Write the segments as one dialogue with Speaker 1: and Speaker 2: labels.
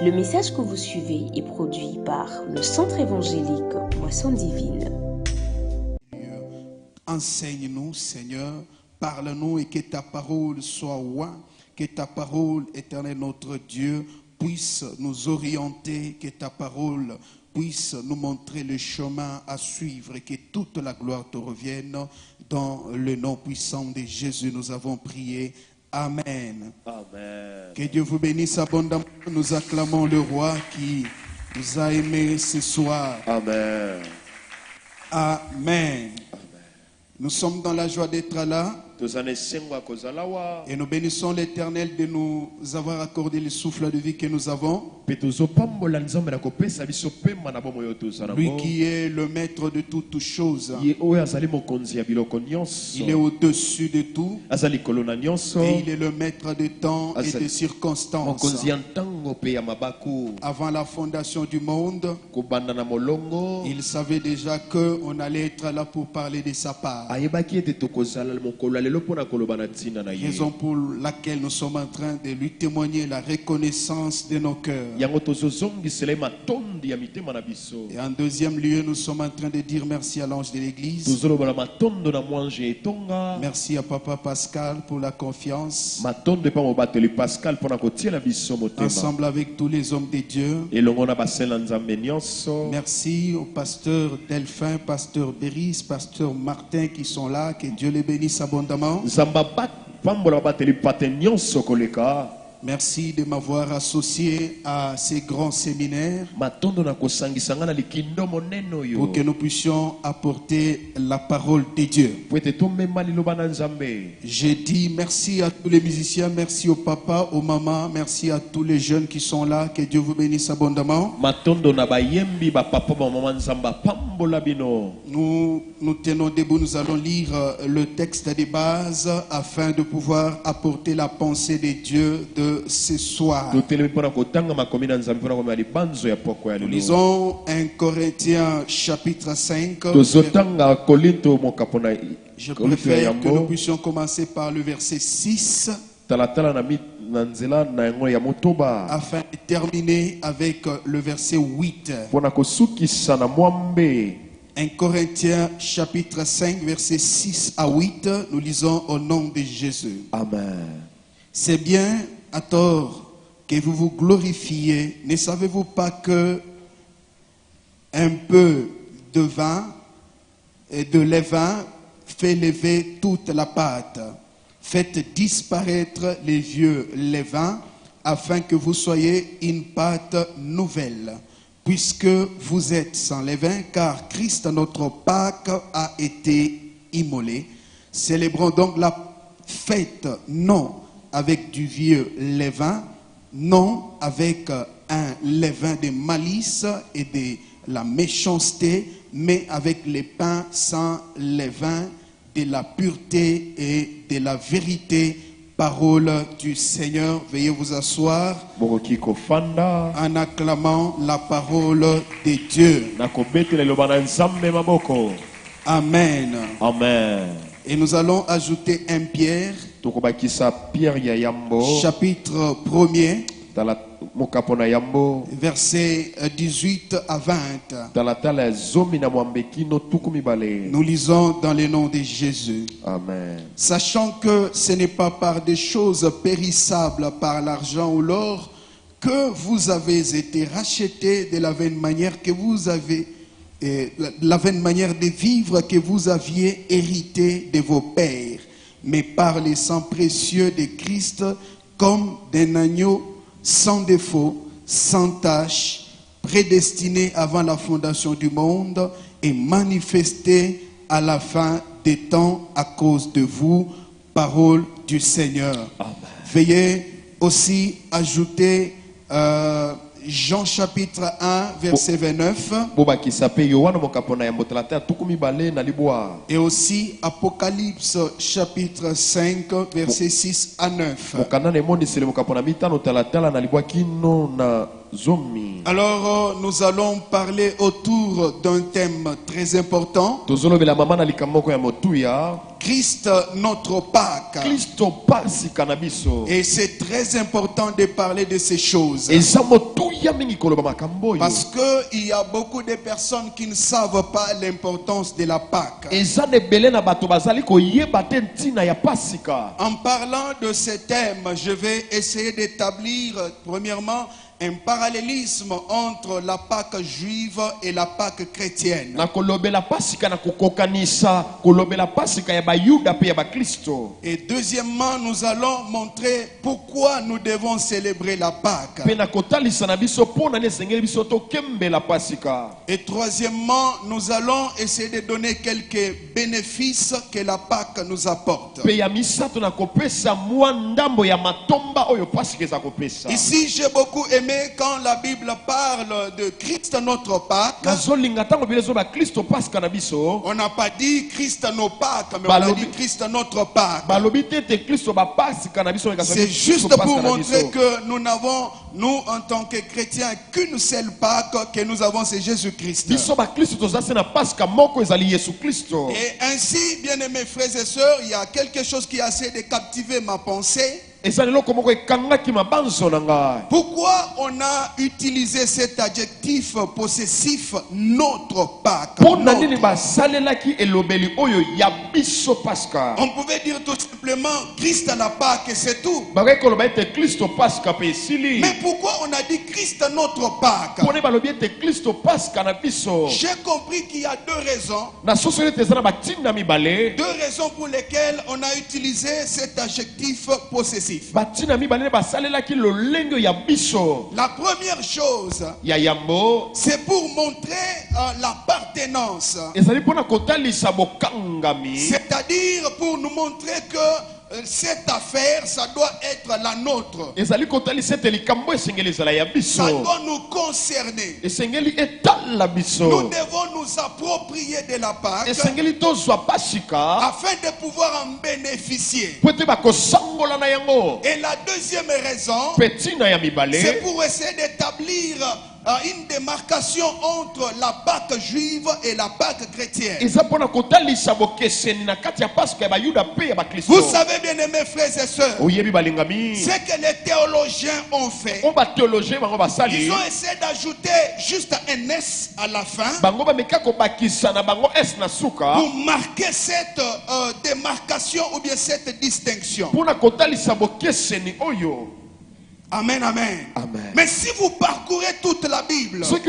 Speaker 1: Le message que vous suivez est produit par le Centre évangélique Moisson Divine.
Speaker 2: Enseigne-nous, Seigneur, parle-nous et que ta parole soit ouin, que ta parole, éternel notre Dieu, puisse nous orienter, que ta parole puisse nous montrer le chemin à suivre et que toute la gloire te revienne. Dans le nom puissant de Jésus, nous avons prié. Amen.
Speaker 3: Amen.
Speaker 2: Que Dieu vous bénisse abondamment. Nous acclamons le roi qui nous a aimés ce soir.
Speaker 3: Amen.
Speaker 2: Amen. Nous sommes dans la joie d'être là et nous bénissons l'Éternel de nous avoir accordé le souffle de vie que nous avons. Lui qui est le maître de toutes choses. Il est au-dessus de tout. Et il est le maître des temps et des circonstances. Avant la fondation du monde, il savait déjà qu'on allait être là pour parler de sa part. Raison pour laquelle nous sommes en train de lui témoigner la reconnaissance de nos cœurs. Et en deuxième lieu, nous sommes en train de dire merci à l'ange de l'église. Merci à Papa Pascal pour la confiance. Ensemble avec tous les hommes de Dieu. Merci au pasteur Delphin, pasteur Béris, pasteur Martin qui sont là. Que Dieu les bénisse abondamment. Merci de m'avoir associé à ces grands séminaires pour que nous puissions apporter la parole de Dieu. J'ai dit merci à tous les musiciens, merci au papa, aux mamans, merci à tous les jeunes qui sont là. Que Dieu vous bénisse abondamment. Nous tenons debout, nous allons lire le texte des bases afin de pouvoir apporter la pensée de Dieu de ce soir. Nous lisons 1 Corinthiens chapitre 5. Je préfère que nous puissions commencer par le verset 6 afin de terminer avec le verset 8. 1 Corinthiens chapitre 5 verset 6 à 8. Nous lisons au nom de Jésus.
Speaker 3: Amen.
Speaker 2: C'est bien à tort que vous vous glorifiez. Ne savez-vous pas que un peu de vin et de levain fait lever toute la pâte? Faites disparaître les vieux levains afin que vous soyez une pâte nouvelle, puisque vous êtes sans levain, car Christ notre Pâque a été immolé. Célébrons donc la fête non avec du vieux levain, non avec un levain de malice et de la méchanceté, mais avec les pains sans levain, de la pureté et de la vérité. Parole du Seigneur. Veuillez vous asseoir en acclamant la parole de Dieu. Amen.
Speaker 3: Amen.
Speaker 2: Et nous allons ajouter 1 Pierre chapitre 1er versets 18 à 20. Nous lisons dans le nom de Jésus.
Speaker 3: Amen.
Speaker 2: Sachant que ce n'est pas par des choses périssables, par l'argent ou l'or, que vous avez été rachetés de la vaine manière que vous avez, la vaine manière de vivre que vous aviez hérité de vos pères, mais par les sangs précieux de Christ, comme d'un agneau sans défaut, sans tache, prédestiné avant la fondation du monde et manifesté à la fin des temps à cause de vous. Parole du Seigneur.
Speaker 3: Amen.
Speaker 2: Veuillez aussi ajouter Jean chapitre 1 verset 29 et aussi Apocalypse chapitre 5 verset 6 à 9. Alors nous allons parler autour d'un thème très important. Christ notre Pâque.
Speaker 4: Kristo pasika na biso.
Speaker 2: Et c'est très important de parler de ces choses.
Speaker 4: Eza motuya mingi koloba makambo oyo.
Speaker 2: Parce qu'il y a beaucoup de personnes qui ne savent pas l'importance de la Pâque.
Speaker 4: Eza nebele na bato bazali koyeba te ntina ya pasika.
Speaker 2: En parlant de ce thème, je vais essayer d'établir premièrement un parallélisme entre la Pâque juive et la Pâque chrétienne.
Speaker 4: Na kolobela pasika na kokokanisa kolobela pasika ya bayuda pe ya bakristo.
Speaker 2: Et deuxièmement, nous allons montrer pourquoi nous devons célébrer la Pâque.
Speaker 4: Pe na kotalisa na biso pona ne sengeli biso to kembela pasika.
Speaker 2: Et troisièmement, nous allons essayer de donner quelques bénéfices que la Pâque nous apporte.
Speaker 4: Pe ya misato na kopesa mwa ndambo ya matomba oyo pasika eza kopesa.
Speaker 2: Ici, j'ai beaucoup aimé quand la Bible parle de Christ notre Pâque.
Speaker 4: Nazolinga tango bilezo ba Kristo pasika na biso.
Speaker 2: On n'a pas dit Christ nos Pâques, mais on a dit Christ notre Pâque. C'est juste pour montrer que nous n'avons, nous en tant que chrétiens, qu'une seule Pâque que nous avons, c'est Jésus-Christ. Et ainsi, bien aimés frères et sœurs, il y a quelque chose qui a essayé de captiver ma pensée. Pourquoi on a utilisé cet adjectif possessif notre Pâque? On pouvait dire tout simplement Christ à la Pâque, c'est tout. Mais pourquoi on a dit Christ notre Pâque? J'ai compris qu'il y a deux raisons. Deux raisons pour lesquelles on a utilisé cet adjectif possessif. La première chose, c'est pour montrer l'appartenance. C'est-à-dire pour nous montrer que cette affaire, ça doit être la nôtre. Ça doit nous concerner. Nous devons nous approprier de la Pâque afin de pouvoir en bénéficier. Et la deuxième raison, c'est pour essayer d'établir une démarcation entre la Pâque juive et la Pâque chrétienne. Vous savez, bien aimés frères et sœurs, ce que les théologiens ont fait, ils ont essayé d'ajouter juste un S à la fin pour marquer cette démarcation ou bien cette distinction. Amen, amen, amen. Mais si vous parcourez toute la Bible, de Genèse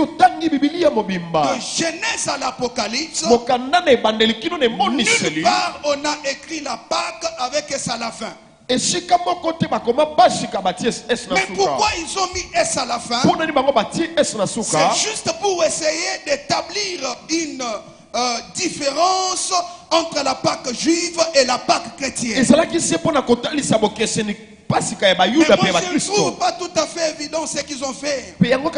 Speaker 2: à l'Apocalypse, nulle part on a écrit la Pâque avec S à la fin. Mais pourquoi ils ont mis S à la fin? C'est juste pour essayer d'établir une différence entre la Pâque juive et la Pâque chrétienne. Mais moi je ne trouve pas tout à fait évident ce qu'ils ont fait. Malgré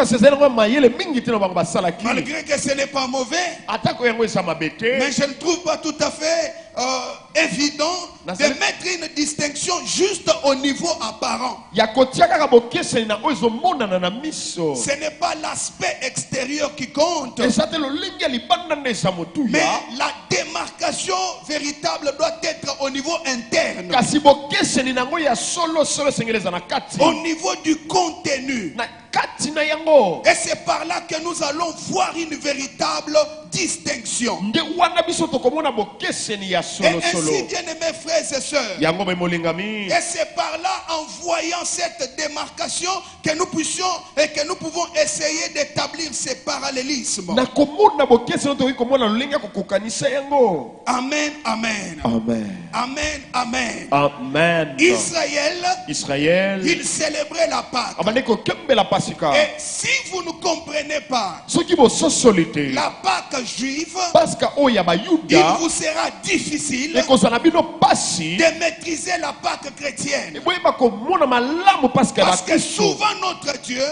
Speaker 2: que ce n'est pas mauvais, mais je ne trouve pas tout à fait évident de mettre une distinction juste au niveau apparent. Ce n'est pas l'aspect extérieur qui compte, mais la démarcation véritable doit être au niveau interne, au niveau du contenu. Et c'est par là que nous allons voir une véritable distinction. Et ainsi, bien aimés frères et sœurs, et c'est par là, en voyant cette démarcation, que nous puissions et que nous pouvons essayer d'établir ces parallélismes. Amen, amen. Amen, amen.
Speaker 4: Amen.
Speaker 2: Israël, il célébrait la Pâque. Et si vous ne comprenez pas la Pâque juive, il vous sera difficile de maîtriser la Pâque chrétienne. Parce que souvent notre Dieu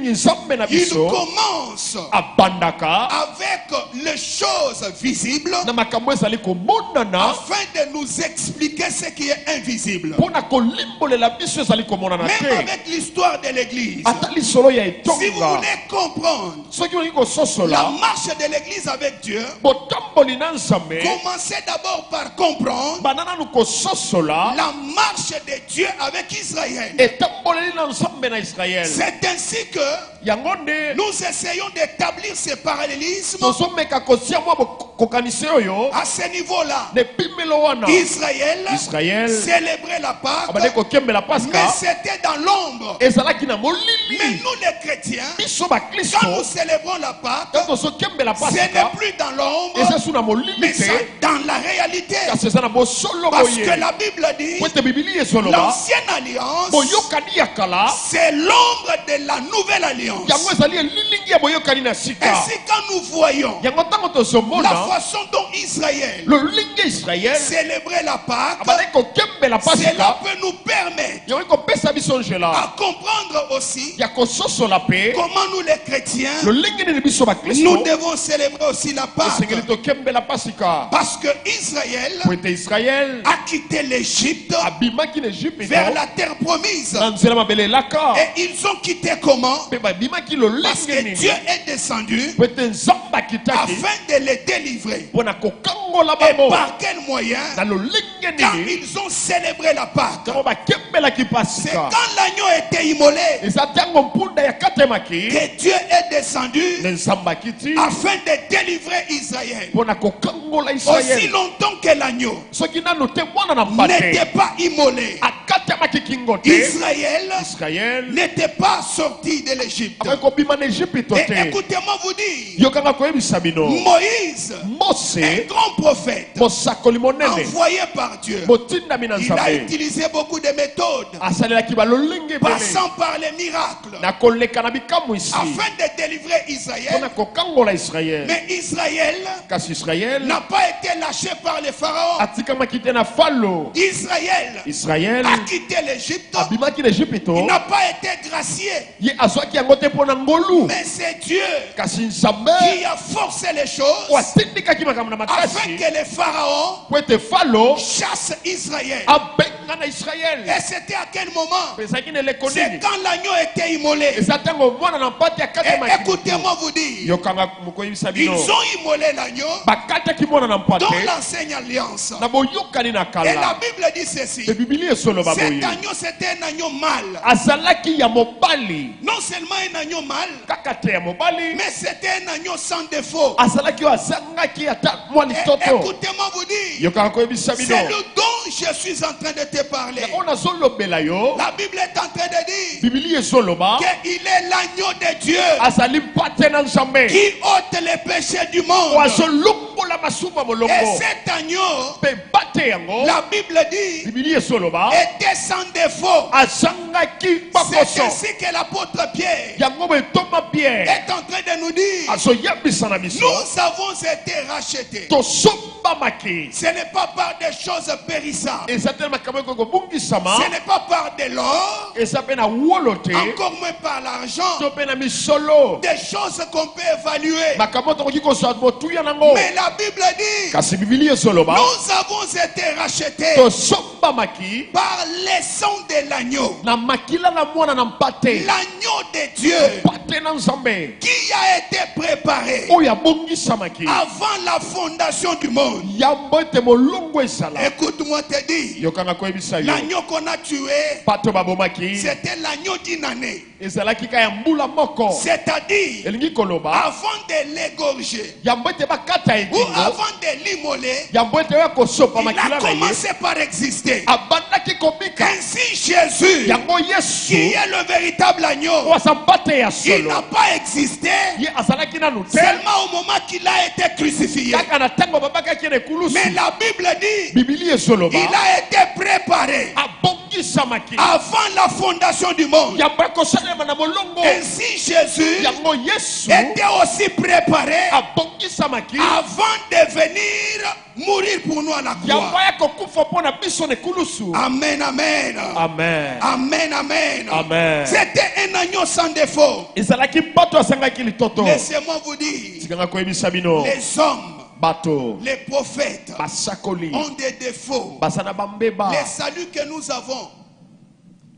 Speaker 4: mingi nzambe na
Speaker 2: Il
Speaker 4: biso
Speaker 2: commence
Speaker 4: abandaka
Speaker 2: avec les choses visibles
Speaker 4: na makambo ezali komonana
Speaker 2: afin de nous expliquer ce qui est invisible.
Speaker 4: mpona kolimbolela biso ezali komonana
Speaker 2: Même
Speaker 4: te
Speaker 2: avec l'histoire de l'église.
Speaker 4: ata lisolo ya
Speaker 2: Si vous
Speaker 4: etonga
Speaker 2: voulez comprendre
Speaker 4: soki olingi
Speaker 2: la
Speaker 4: kososola
Speaker 2: marche de l'église avec Dieu,
Speaker 4: botamboli na nzambe
Speaker 2: commencez d'abord par comprendre
Speaker 4: banda nanu kososola
Speaker 2: la marche de Dieu avec Israël.
Speaker 4: etamboleli na nzambe na israele
Speaker 2: C'est ainsi que
Speaker 4: yango nde
Speaker 2: nous essayons d'établir ce parallélisme
Speaker 4: tozomeka kotia mwa kokanisi oyo
Speaker 2: à ce niveau-là.
Speaker 4: na epimelo wana
Speaker 2: Israël
Speaker 4: Israël
Speaker 2: célébrait la Pâque,
Speaker 4: abandi kokembela
Speaker 2: mais
Speaker 4: paska
Speaker 2: c'était dans l'ombre.
Speaker 4: ezalaki na
Speaker 2: Mais
Speaker 4: molili
Speaker 2: nous les chrétiens,
Speaker 4: biso
Speaker 2: quand
Speaker 4: bakristo
Speaker 2: nous célébrons la Pâque,
Speaker 4: ntango tozokembela
Speaker 2: ce n'est
Speaker 4: paska
Speaker 2: plus dans l'ombre,
Speaker 4: eza su na molili
Speaker 2: mais
Speaker 4: te
Speaker 2: c'est dans la réalité.
Speaker 4: kasi eza na bosolo
Speaker 2: Parce
Speaker 4: boye
Speaker 2: que la Bible dit,
Speaker 4: po ete bibili ezoloba
Speaker 2: l'ancienne alliance,
Speaker 4: boyokani ya kala
Speaker 2: c'est l'ombre de la nouvelle alliance.
Speaker 4: yango ezali elilingi ya boyokani na sika
Speaker 2: Ainsi, quand nous voyons
Speaker 4: yango ntango
Speaker 2: la
Speaker 4: tozomona
Speaker 2: façon dont Israël
Speaker 4: lolingi ya israele
Speaker 2: célébrait la Pâque,
Speaker 4: abandi kokembela
Speaker 2: cela
Speaker 4: pasika
Speaker 2: peut nous permettre
Speaker 4: yango ekopesa biso nzela
Speaker 2: à comprendre aussi
Speaker 4: ya kososola mpe
Speaker 2: comment nous les chrétiens,
Speaker 4: lolingi nini biso
Speaker 2: nous
Speaker 4: bakristo
Speaker 2: devons célébrer aussi la Pâque.
Speaker 4: esengeli tokembela pasika
Speaker 2: Parce que Israël
Speaker 4: po ete israele
Speaker 2: a quitté l'Égypte
Speaker 4: abimaki na egypte
Speaker 2: vers la terre promise.
Speaker 4: na nzela mabele elaka
Speaker 2: Et ils ont quitté comment?
Speaker 4: mpe babimaki
Speaker 2: Parce
Speaker 4: lolingi
Speaker 2: que
Speaker 4: nini
Speaker 2: Dieu est descendu
Speaker 4: po ete nzambe akitaki
Speaker 2: afin de les délivrer.
Speaker 4: mpona kokangola
Speaker 2: Et
Speaker 4: bango
Speaker 2: par quel moyen?
Speaker 4: na lolingi
Speaker 2: Quand
Speaker 4: nini
Speaker 2: ils ont célébré la Pâque.
Speaker 4: ntango bakembelaki
Speaker 2: C'est
Speaker 4: pasika
Speaker 2: quand l'agneau était immolé
Speaker 4: eza ntango mpunda yakatemaki
Speaker 2: que Dieu est descendu
Speaker 4: ne nzambe akiti
Speaker 2: afin de délivrer Israël.
Speaker 4: mpona kokangola
Speaker 2: Aussi
Speaker 4: israele
Speaker 2: longtemps que l'agneau
Speaker 4: soki nanu te mwana na mba
Speaker 2: n'était
Speaker 4: te
Speaker 2: pas immolé,
Speaker 4: akatemaki kingo te
Speaker 2: Israël
Speaker 4: israele
Speaker 2: n'était pas sorti de l'Égypte.
Speaker 4: akoki kobima na egypito
Speaker 2: Et
Speaker 4: te
Speaker 2: écoutez-moi vous dire,
Speaker 4: yokanga koyebisa bino
Speaker 2: Moïse, un
Speaker 4: mose
Speaker 2: grand prophète,
Speaker 4: mosakoli monene
Speaker 2: envoyé par Dieu,
Speaker 4: botindami na
Speaker 2: il a
Speaker 4: nzambe
Speaker 2: utilisé beaucoup de méthodes,
Speaker 4: asalelaki balolenge ebele
Speaker 2: passant par les miracles,
Speaker 4: na koleka na bikamwisi
Speaker 2: afin de délivrer
Speaker 4: mpona
Speaker 2: Israël.
Speaker 4: kokangola israele
Speaker 2: Mais Israël
Speaker 4: kasi israele
Speaker 2: n'a pas été lâché par les pharaons.
Speaker 4: atikamaki te na falo
Speaker 2: Israël
Speaker 4: israele
Speaker 2: a quitté l'Égypte.
Speaker 4: abimaki na egypito
Speaker 2: Il n'a pas été gracié.
Speaker 4: ye azwaki yango te mpo na ngolu
Speaker 2: Mais c'est Dieu
Speaker 4: kasi nzambe
Speaker 2: qui a forcé les choses
Speaker 4: oyo atindikaki makambo na
Speaker 2: afin
Speaker 4: makasi
Speaker 2: que les pharaons
Speaker 4: po ete falo
Speaker 2: chassent Israël.
Speaker 4: abenga na israele
Speaker 2: Et c'était à quel moment?
Speaker 4: mpe ezalaki na eleko
Speaker 2: C'est
Speaker 4: nini
Speaker 2: quand l'agneau était immolé.
Speaker 4: eza ntango mwana na mpate
Speaker 2: Et
Speaker 4: akatemaki
Speaker 2: écoutez-moi vous dire,
Speaker 4: yokanga mokoyebisa
Speaker 2: ils
Speaker 4: bino
Speaker 2: ont immolé l'agneau
Speaker 4: bakataki mwana na mpate
Speaker 2: dans l'ancienne alliance.
Speaker 4: na boyokani na
Speaker 2: Et
Speaker 4: kala
Speaker 2: la Bible dit ceci.
Speaker 4: mpe bibili esoloba
Speaker 2: Cet
Speaker 4: boye
Speaker 2: agneau, c'était un agneau mâle.
Speaker 4: azalaki ya mobali
Speaker 2: Non seulement un agneau mâle,
Speaker 4: kaka te ya mobali
Speaker 2: mais c'était un agneau sans défaut.
Speaker 4: azalaki oyo azangaki ata mwa
Speaker 2: Et
Speaker 4: listoto
Speaker 2: écoutez-moi vous dire,
Speaker 4: yokanga koyebisa bino
Speaker 2: c'est le dont je suis en train de te parler.
Speaker 4: yango nazolobela yo
Speaker 2: La Bible est en train de dire
Speaker 4: bibili ezoloba
Speaker 2: qu'il est l'agneau de Dieu
Speaker 4: azali mpate na nzambe
Speaker 2: qui ôte les péchés du
Speaker 4: oyo
Speaker 2: monde.
Speaker 4: azolongola masumu ya
Speaker 2: Et
Speaker 4: molongo
Speaker 2: cet agneau,
Speaker 4: mpe bate yango
Speaker 2: la Bible dit,
Speaker 4: bibili ezoloba
Speaker 2: était sans défaut.
Speaker 4: azangaki
Speaker 2: C'est
Speaker 4: bakoso
Speaker 2: ainsi que l'apôtre Pierre
Speaker 4: yango betoma pierre
Speaker 2: est en train de nous dire,
Speaker 4: azoyambisa na biso
Speaker 2: nous avons été rachetés.
Speaker 4: tosombamaki
Speaker 2: Ce n'est pas par des choses périssables.
Speaker 4: eza te makambo ekoki kobungisama
Speaker 2: Ce n'est pas par de l'or,
Speaker 4: eza mpe na wolo te
Speaker 2: encore moins par l'argent.
Speaker 4: to mpe na misolo
Speaker 2: Des choses qu'on peut évaluer.
Speaker 4: makambo tokoki kozwa motuya nango
Speaker 2: Mais la Bible dit,
Speaker 4: kasi bibili ezoloba
Speaker 2: nous avons été rachetés
Speaker 4: tosombamaki
Speaker 2: par les sangs de l'agneau.
Speaker 4: na makila na mwana na mpate
Speaker 2: L'agneau de Dieu
Speaker 4: mpate na nzambe
Speaker 2: qui a été préparé
Speaker 4: oyo abongisamaki
Speaker 2: avant la fondation du monde.
Speaker 4: yambo ete molongo ezala
Speaker 2: Écoute-moi te dire,
Speaker 4: yokanga koyebisa yo
Speaker 2: l'agneau qu'on a tué,
Speaker 4: bato babomaki
Speaker 2: c'était l'agneau d'une année.
Speaker 4: ezalaki ka ya mbula moko
Speaker 2: C'est-à-dire,
Speaker 4: elingi koloba
Speaker 2: avant de l'égorger
Speaker 4: yambo ete bakata
Speaker 2: ou
Speaker 4: etingo
Speaker 2: avant de l'immoler,
Speaker 4: yambo ete oyo kosopa
Speaker 2: il
Speaker 4: makila
Speaker 2: a
Speaker 4: na ye
Speaker 2: commencé par exister.
Speaker 4: abandaki kobika
Speaker 2: Ainsi, Jésus,
Speaker 4: yango
Speaker 2: qui
Speaker 4: yesu
Speaker 2: est le véritable agneau,
Speaker 4: oyo aza mpate ya
Speaker 2: il
Speaker 4: solo
Speaker 2: n'a pas existé
Speaker 4: ye azalaki nanu te
Speaker 2: seulement au moment qu'il a été crucifié.
Speaker 4: kaka na ntango babakaki na ekulusu
Speaker 2: Mais la Bible dit,
Speaker 4: bibili ezoloba
Speaker 2: il a été préparé
Speaker 4: abongi ebongisamaki
Speaker 2: avant la fondation du monde.
Speaker 4: yambo ekosalema na molongo
Speaker 2: Ainsi Jésus
Speaker 4: yango yesu
Speaker 2: était aussi préparé
Speaker 4: abongisamaki
Speaker 2: avant de venir mourir pour nous à la
Speaker 4: yango
Speaker 2: croix.
Speaker 4: yakokufa mpo na biso na ekulusu.
Speaker 2: Amen, amen.
Speaker 4: Amen.
Speaker 2: Amen, amen.
Speaker 4: Amen.
Speaker 2: C'était un agneau sans défaut.
Speaker 4: ezalaki bato asangaki litoto.
Speaker 2: Laissez-moi vous dire,
Speaker 4: tikanga koyebisa bino
Speaker 2: les hommes,
Speaker 4: bato
Speaker 2: les prophètes
Speaker 4: basakoli
Speaker 2: ont des défauts.
Speaker 4: baza na bambeba
Speaker 2: Les saluts que nous avons,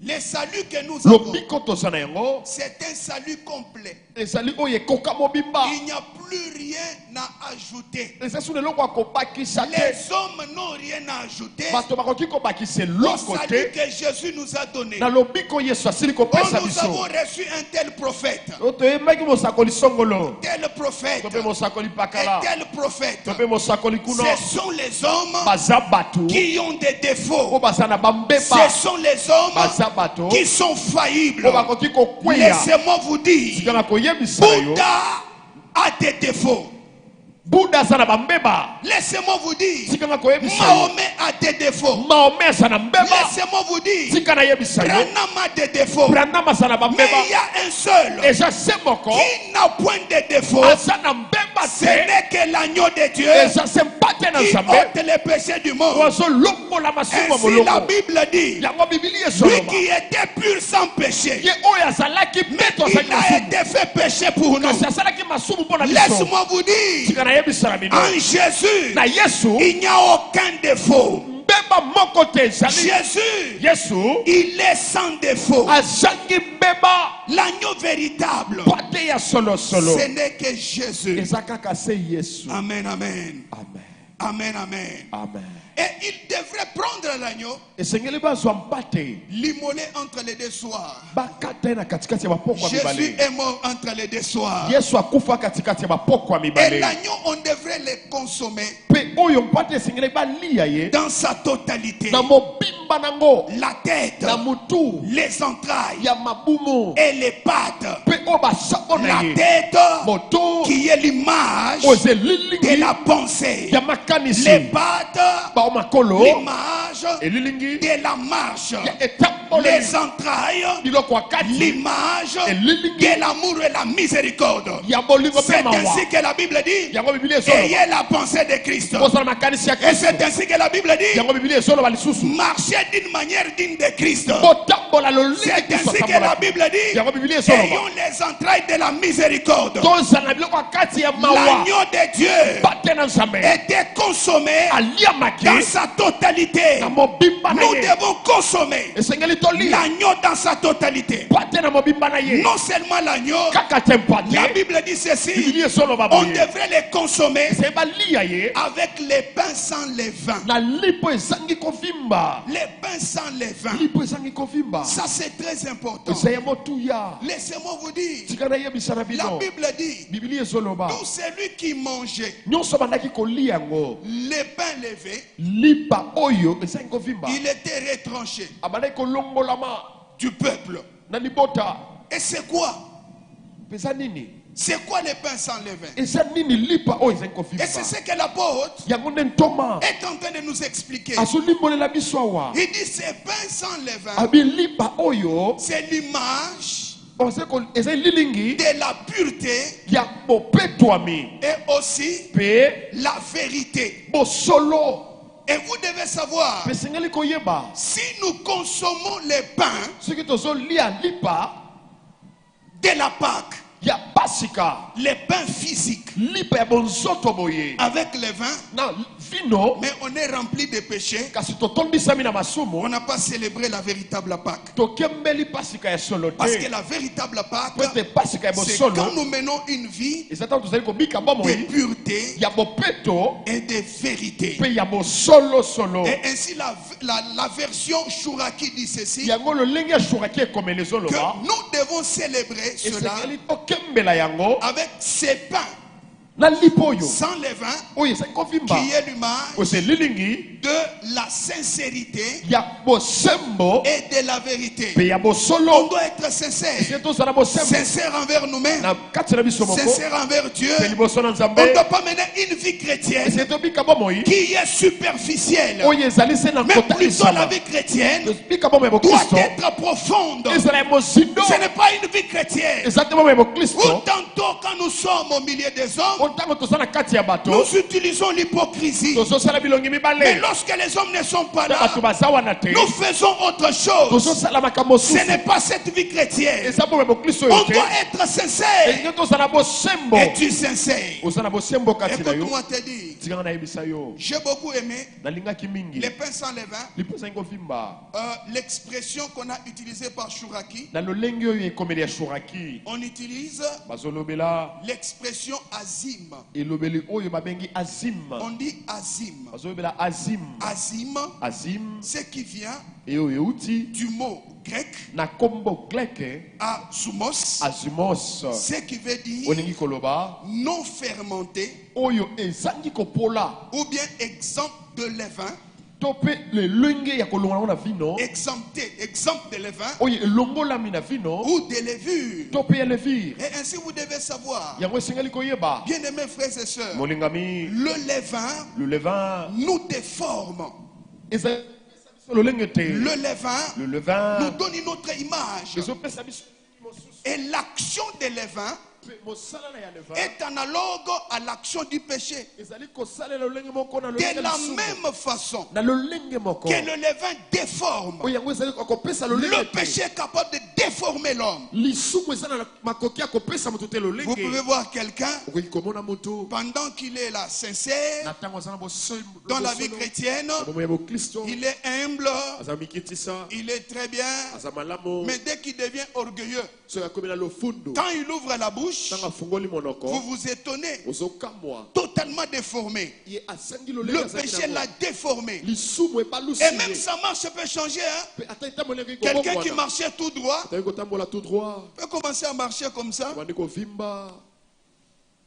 Speaker 2: les saluts que nous avons,
Speaker 4: lobiko toza na yango
Speaker 2: c'est un salut complet.
Speaker 4: ezali oyo ekoka mobimba
Speaker 2: Il n'y a plus rien à ajouter.
Speaker 4: eza suna eloko ya kobakisa te.
Speaker 2: Les hommes n'ont rien à ajouter
Speaker 4: bato bakoki kobakisa
Speaker 2: au
Speaker 4: eloko
Speaker 2: salut
Speaker 4: te
Speaker 2: que Jésus nous a donné.
Speaker 4: na lobiko yesu asili
Speaker 2: Oh,
Speaker 4: kopesa
Speaker 2: nous avons
Speaker 4: biso.
Speaker 2: reçu un tel prophète,
Speaker 4: oyo toyembaki mosakoli songolo
Speaker 2: tel prophète,
Speaker 4: to mpe mosakoli
Speaker 2: et
Speaker 4: pakala
Speaker 2: tel prophète.
Speaker 4: to mpe mosakoli kuna
Speaker 2: Ce sont les hommes
Speaker 4: baza bato
Speaker 2: qui ont des
Speaker 4: oyo
Speaker 2: défauts.
Speaker 4: baza na
Speaker 2: Ce
Speaker 4: bambeba
Speaker 2: sont les hommes
Speaker 4: baza bato
Speaker 2: qui sont faillibles.
Speaker 4: oyo bakoki kokweya.
Speaker 2: Laissez-moi vous dire,
Speaker 4: tikanga koyebisa na yo
Speaker 2: Bouddha a des défauts.
Speaker 4: buda aza na bambeba.
Speaker 2: Laissez-moi vous dire,
Speaker 4: tikanga koyebisa yo
Speaker 2: Mahomet a des défauts.
Speaker 4: maome aza na mbeba.
Speaker 2: Laissez-moi vous dire,
Speaker 4: tika na yebisa yo
Speaker 2: Branham a des défauts.
Speaker 4: branam aza na
Speaker 2: Mais
Speaker 4: bambeba.
Speaker 2: il y a un seul
Speaker 4: eza se moko
Speaker 2: qui n'a point de défaut.
Speaker 4: aza na mbeba
Speaker 2: Ce
Speaker 4: te.
Speaker 2: n'est que l'agneau de Dieu
Speaker 4: eza se mpate na
Speaker 2: qui
Speaker 4: nzambe
Speaker 2: ôte les péchés du monde.
Speaker 4: wazolongola masumu ya
Speaker 2: Ainsi la
Speaker 4: molongo.
Speaker 2: Bible dit,
Speaker 4: yango bibili
Speaker 2: lui
Speaker 4: esoloba
Speaker 2: qui était pur sans péché,
Speaker 4: ye oyo azalaki mpeto azalaki
Speaker 2: il a
Speaker 4: masumu
Speaker 2: été fait péché pour nous.
Speaker 4: kasi azalaki masumu mpo na biso.
Speaker 2: Laisse-moi vous dire,
Speaker 4: tika na yebisa na bino
Speaker 2: en Jésus,
Speaker 4: na yesu
Speaker 2: il n'y a aucun défaut.
Speaker 4: mbeba moko te ezali.
Speaker 2: Jésus,
Speaker 4: yesu
Speaker 2: il est sans défaut.
Speaker 4: azangi mbeba
Speaker 2: L'agneau véritable,
Speaker 4: pate ya solosolo.
Speaker 2: ce n'est que Jésus.
Speaker 4: eza kaka se yesu.
Speaker 2: Amen, amen.
Speaker 4: amen
Speaker 2: Amen, amen.
Speaker 4: amen.
Speaker 2: Et il devrait prendre l'agneau,
Speaker 4: esengeli bazwa mpate
Speaker 2: l'immoler entre les deux soirs.
Speaker 4: bakata ye na katikati ya bapoko ya
Speaker 2: Jésus
Speaker 4: mibale.
Speaker 2: est mort entre les deux soirs.
Speaker 4: yesu akufa katikati ya bapoko ya
Speaker 2: Et
Speaker 4: mibale.
Speaker 2: l'agneau, on devrait le consommer
Speaker 4: mpe oyo mpate esengeli balia ye
Speaker 2: dans sa totalité.
Speaker 4: na mobimba nango
Speaker 2: La tête,
Speaker 4: na mutu
Speaker 2: les entrailles
Speaker 4: ya mabumu
Speaker 2: et les pattes.
Speaker 4: mpe oyo basabo na
Speaker 2: La
Speaker 4: ye
Speaker 2: tête
Speaker 4: moto
Speaker 2: qui est l'image
Speaker 4: oyo eza
Speaker 2: de
Speaker 4: elilingi
Speaker 2: la pensée.
Speaker 4: ya makanisi
Speaker 2: Les pattes,
Speaker 4: bao makolo
Speaker 2: l'image
Speaker 4: elilingi
Speaker 2: de la marche.
Speaker 4: ya etamboleli
Speaker 2: Les entrailles,
Speaker 4: biloko ya kati
Speaker 2: l'image
Speaker 4: elilingi
Speaker 2: de l'amour et la miséricorde.
Speaker 4: ya bolingo
Speaker 2: C'est
Speaker 4: mpe mawa.
Speaker 2: ainsi que la Bible dit,
Speaker 4: yango bibili esoloba
Speaker 2: ayez la pensée de Christ.
Speaker 4: kozala makanisi ya
Speaker 2: Et c'est
Speaker 4: kristo.
Speaker 2: ainsi que la Bible dit,
Speaker 4: yango bibili esoloba lisusu
Speaker 2: marchez d'une manière digne de Christ.
Speaker 4: kotambola lolingi
Speaker 2: C'est
Speaker 4: kristo
Speaker 2: ainsi que la
Speaker 4: atambola.
Speaker 2: Bible dit,
Speaker 4: yango bibili esoloba
Speaker 2: ayons les entrailles de la miséricorde.
Speaker 4: tozala na biloko ya kati ya mawa
Speaker 2: L'agneau de Dieu
Speaker 4: pate na nzambe
Speaker 2: était consommé
Speaker 4: aliamaki
Speaker 2: dans sa totalité.
Speaker 4: na mobimba na
Speaker 2: Nous
Speaker 4: ye.
Speaker 2: devons consommer
Speaker 4: esengeli tolia
Speaker 2: l'agneau dans sa totalité.
Speaker 4: pate na mobimba na ye.
Speaker 2: Non seulement l'agneau,
Speaker 4: kaka te mpate
Speaker 2: la Bible dit
Speaker 4: bibili
Speaker 2: ceci,
Speaker 4: esoloba
Speaker 2: on
Speaker 4: boye
Speaker 2: devrait les consommer
Speaker 4: esengeli balia ye
Speaker 2: avec les pains sans levain.
Speaker 4: na lipo ezangi kovimba.
Speaker 2: Les pains sans levain.
Speaker 4: lipo ezangi kovimba
Speaker 2: Ça c'est très important.
Speaker 4: eza ya motuya.
Speaker 2: Laissez-moi vous dire,
Speaker 4: tika nayebisa na
Speaker 2: la
Speaker 4: bino
Speaker 2: Bible dit,
Speaker 4: bibili ezoloba
Speaker 2: tout celui qui mangeait
Speaker 4: nyonso bandaki kolia yango
Speaker 2: les pains levés,
Speaker 4: lipa oyo ezangi kovimba
Speaker 2: il était retranché
Speaker 4: abandaki kolongolama
Speaker 2: du peuple.
Speaker 4: na libota.
Speaker 2: Et c'est quoi?
Speaker 4: eza nini
Speaker 2: C'est quoi les pains sans levain?
Speaker 4: eza nini lipa oyo ezangi kovimba.
Speaker 2: Et c'est ce que l'apôtre
Speaker 4: yango nde ntoma
Speaker 2: est en train de nous expliquer.
Speaker 4: azolimbolela biso awa
Speaker 2: Il dit ces pains sans levain,
Speaker 4: abi lipa oyo
Speaker 2: c'est l'image
Speaker 4: eza lilingi
Speaker 2: de la pureté
Speaker 4: ya bopetwami
Speaker 2: et aussi
Speaker 4: mpe
Speaker 2: la vérité.
Speaker 4: bosolo.
Speaker 2: Et vous devez savoir,
Speaker 4: mpe esengeli koyeba
Speaker 2: si nous consommons les pains
Speaker 4: soki tozolia lipa
Speaker 2: de la Pâque,
Speaker 4: ya pasika
Speaker 2: les pains physiques
Speaker 4: lipa ya bonzoto boye
Speaker 2: avec le vin,
Speaker 4: na vino
Speaker 2: mais on est rempli de péchés,
Speaker 4: kasi totondisami na masumu
Speaker 2: on n'a pas célébré la véritable Pâque.
Speaker 4: tokembeli pasika ya solo
Speaker 2: Parce que
Speaker 4: te
Speaker 2: la véritable
Speaker 4: po
Speaker 2: Pâque,
Speaker 4: ete pasika ya
Speaker 2: c'est quand
Speaker 4: bosolo
Speaker 2: nous menons une vie
Speaker 4: eza ntango tozali kobika
Speaker 2: de
Speaker 4: bomoi
Speaker 2: pureté
Speaker 4: ya bopeto
Speaker 2: et de vérité.
Speaker 4: mpe ya bosolosolo.
Speaker 2: Et ainsi la version Chouraki dit ceci,
Speaker 4: yango lolenge ya shuraki ekomeli
Speaker 2: que
Speaker 4: ezoloba
Speaker 2: nous devons célébrer cela
Speaker 4: esengeli tokembela yango
Speaker 2: avec ces pains
Speaker 4: na lipoyo
Speaker 2: sans levain,
Speaker 4: oyo ezali kovimba
Speaker 2: qui est l'image
Speaker 4: oyo c'est lilingi
Speaker 2: de la sincérité
Speaker 4: ya bosembo
Speaker 2: et de la vérité.
Speaker 4: pe ya
Speaker 2: On
Speaker 4: bosolo
Speaker 2: doit être sincère.
Speaker 4: ese tozala bosembo
Speaker 2: Sincère envers nous-mêmes,
Speaker 4: na kati na biso moko
Speaker 2: sincère envers Dieu.
Speaker 4: pe liboso na
Speaker 2: On
Speaker 4: nzambe
Speaker 2: ne doit pas mener une vie chrétienne
Speaker 4: ese tobika bomoi
Speaker 2: qui est superficielle,
Speaker 4: oyo ezali se na
Speaker 2: mais
Speaker 4: kota
Speaker 2: plutôt la
Speaker 4: esama
Speaker 2: vie chrétienne
Speaker 4: tobika bomoi ya
Speaker 2: doit
Speaker 4: bokristo
Speaker 2: être profonde.
Speaker 4: ezala ya mozindo
Speaker 2: Ce n'est pas une vie chrétienne
Speaker 4: eza te bomoi ya
Speaker 2: où
Speaker 4: bokristo
Speaker 2: tantôt quand nous sommes au milieu des hommes,
Speaker 4: o ntango toza na kati ya bato
Speaker 2: nous utilisons l'hypocrisie.
Speaker 4: tozosala bilongi
Speaker 2: Mais
Speaker 4: mibale
Speaker 2: lorsque les hommes ne sont pas
Speaker 4: na
Speaker 2: là,
Speaker 4: bato baza wana te
Speaker 2: nous faisons autre chose.
Speaker 4: tozosala makambo
Speaker 2: Ce
Speaker 4: mosusu
Speaker 2: n'est pas cette vie chrétienne.
Speaker 4: eza bomoi ya bokristo
Speaker 2: On
Speaker 4: oyo te
Speaker 2: doit être sincère.
Speaker 4: elingi tozala bosembo
Speaker 2: Es-tu sincère?
Speaker 4: oza na bosembo kati na yo
Speaker 2: Écoute-moi te dire,
Speaker 4: tikanga nayebisa yo
Speaker 2: j'ai beaucoup aimé
Speaker 4: nalingaki mingi
Speaker 2: les pains sans levain,
Speaker 4: lipesaki kovimba
Speaker 2: l'expression qu'on a utilisée par Chouraki.
Speaker 4: na lolenge oyo ekomeli ya shuraki
Speaker 2: On utilise
Speaker 4: bazolobela
Speaker 2: l'expression azim.
Speaker 4: elobeli oyo babengi azim
Speaker 2: On dit azim.
Speaker 4: bazolobela azim
Speaker 2: Azim,
Speaker 4: azim
Speaker 2: ce qui vient
Speaker 4: eyo euti
Speaker 2: du mot grec
Speaker 4: na kombo gleke
Speaker 2: azumos,
Speaker 4: azumos
Speaker 2: ce qui veut dire
Speaker 4: olingi koloba
Speaker 2: non fermenté
Speaker 4: oyo ezangi kopola
Speaker 2: ou bien exempt de levain,
Speaker 4: to mpe lelenge ya kolongana na vino
Speaker 2: exempté, exempt de levain
Speaker 4: oyo elongolami na vino
Speaker 2: ou de levure.
Speaker 4: to mpe ya levire
Speaker 2: Et ainsi vous devez savoir,
Speaker 4: yango esengeli koyeba
Speaker 2: bien-aimés frères et sœurs,
Speaker 4: molingami
Speaker 2: le levain
Speaker 4: le levain
Speaker 2: nous déforme.
Speaker 4: ezali biso lolenge te
Speaker 2: Le levain
Speaker 4: le
Speaker 2: nous
Speaker 4: levain
Speaker 2: donne une autre image.
Speaker 4: ezopesa biso mosusu
Speaker 2: Et l'action des levains
Speaker 4: mpe mosala na ya levain
Speaker 2: est analogue à l'action du péché.
Speaker 4: ezali kosalela lolenge moko na
Speaker 2: De
Speaker 4: lolenge
Speaker 2: la
Speaker 4: lisumu
Speaker 2: même façon
Speaker 4: na lolenge moko
Speaker 2: que le levain déforme,
Speaker 4: oyo yango ezali kopesa
Speaker 2: le
Speaker 4: lolenge te
Speaker 2: péché est capable de déformer l'homme.
Speaker 4: lisumu eza na makoki ya kopesa moto te
Speaker 2: Vous pouvez
Speaker 4: lolenge
Speaker 2: voir quelqu'un,
Speaker 4: okoki komona moto
Speaker 2: pendant qu'il est là sincère,
Speaker 4: na ntango aza na
Speaker 2: dans la vie chrétienne,
Speaker 4: bomo ya bokristo
Speaker 2: il est humble,
Speaker 4: aza mikitisa
Speaker 2: il est très bien,
Speaker 4: aza malamu
Speaker 2: mais dès qu'il devient orgueilleux,
Speaker 4: soki akomi na lofundu
Speaker 2: quand il ouvre la bouche,
Speaker 4: ntango afungoli
Speaker 2: vous
Speaker 4: monoko
Speaker 2: vous étonnez,
Speaker 4: ozokamwa
Speaker 2: totalement déformé.
Speaker 4: ye asengi
Speaker 2: Le
Speaker 4: lolenge azali
Speaker 2: péché l'a
Speaker 4: nango
Speaker 2: déformé.
Speaker 4: lisumu ebalusi
Speaker 2: Et même
Speaker 4: ye
Speaker 2: sa marche peut changer. Hein?
Speaker 4: mpe ata etambo elenge
Speaker 2: Quelqu'un qui
Speaker 4: kobongwana
Speaker 2: marchait tout droit
Speaker 4: ataki kotambola tout droit
Speaker 2: peut commencer à marcher comme ça,
Speaker 4: obandi kovimba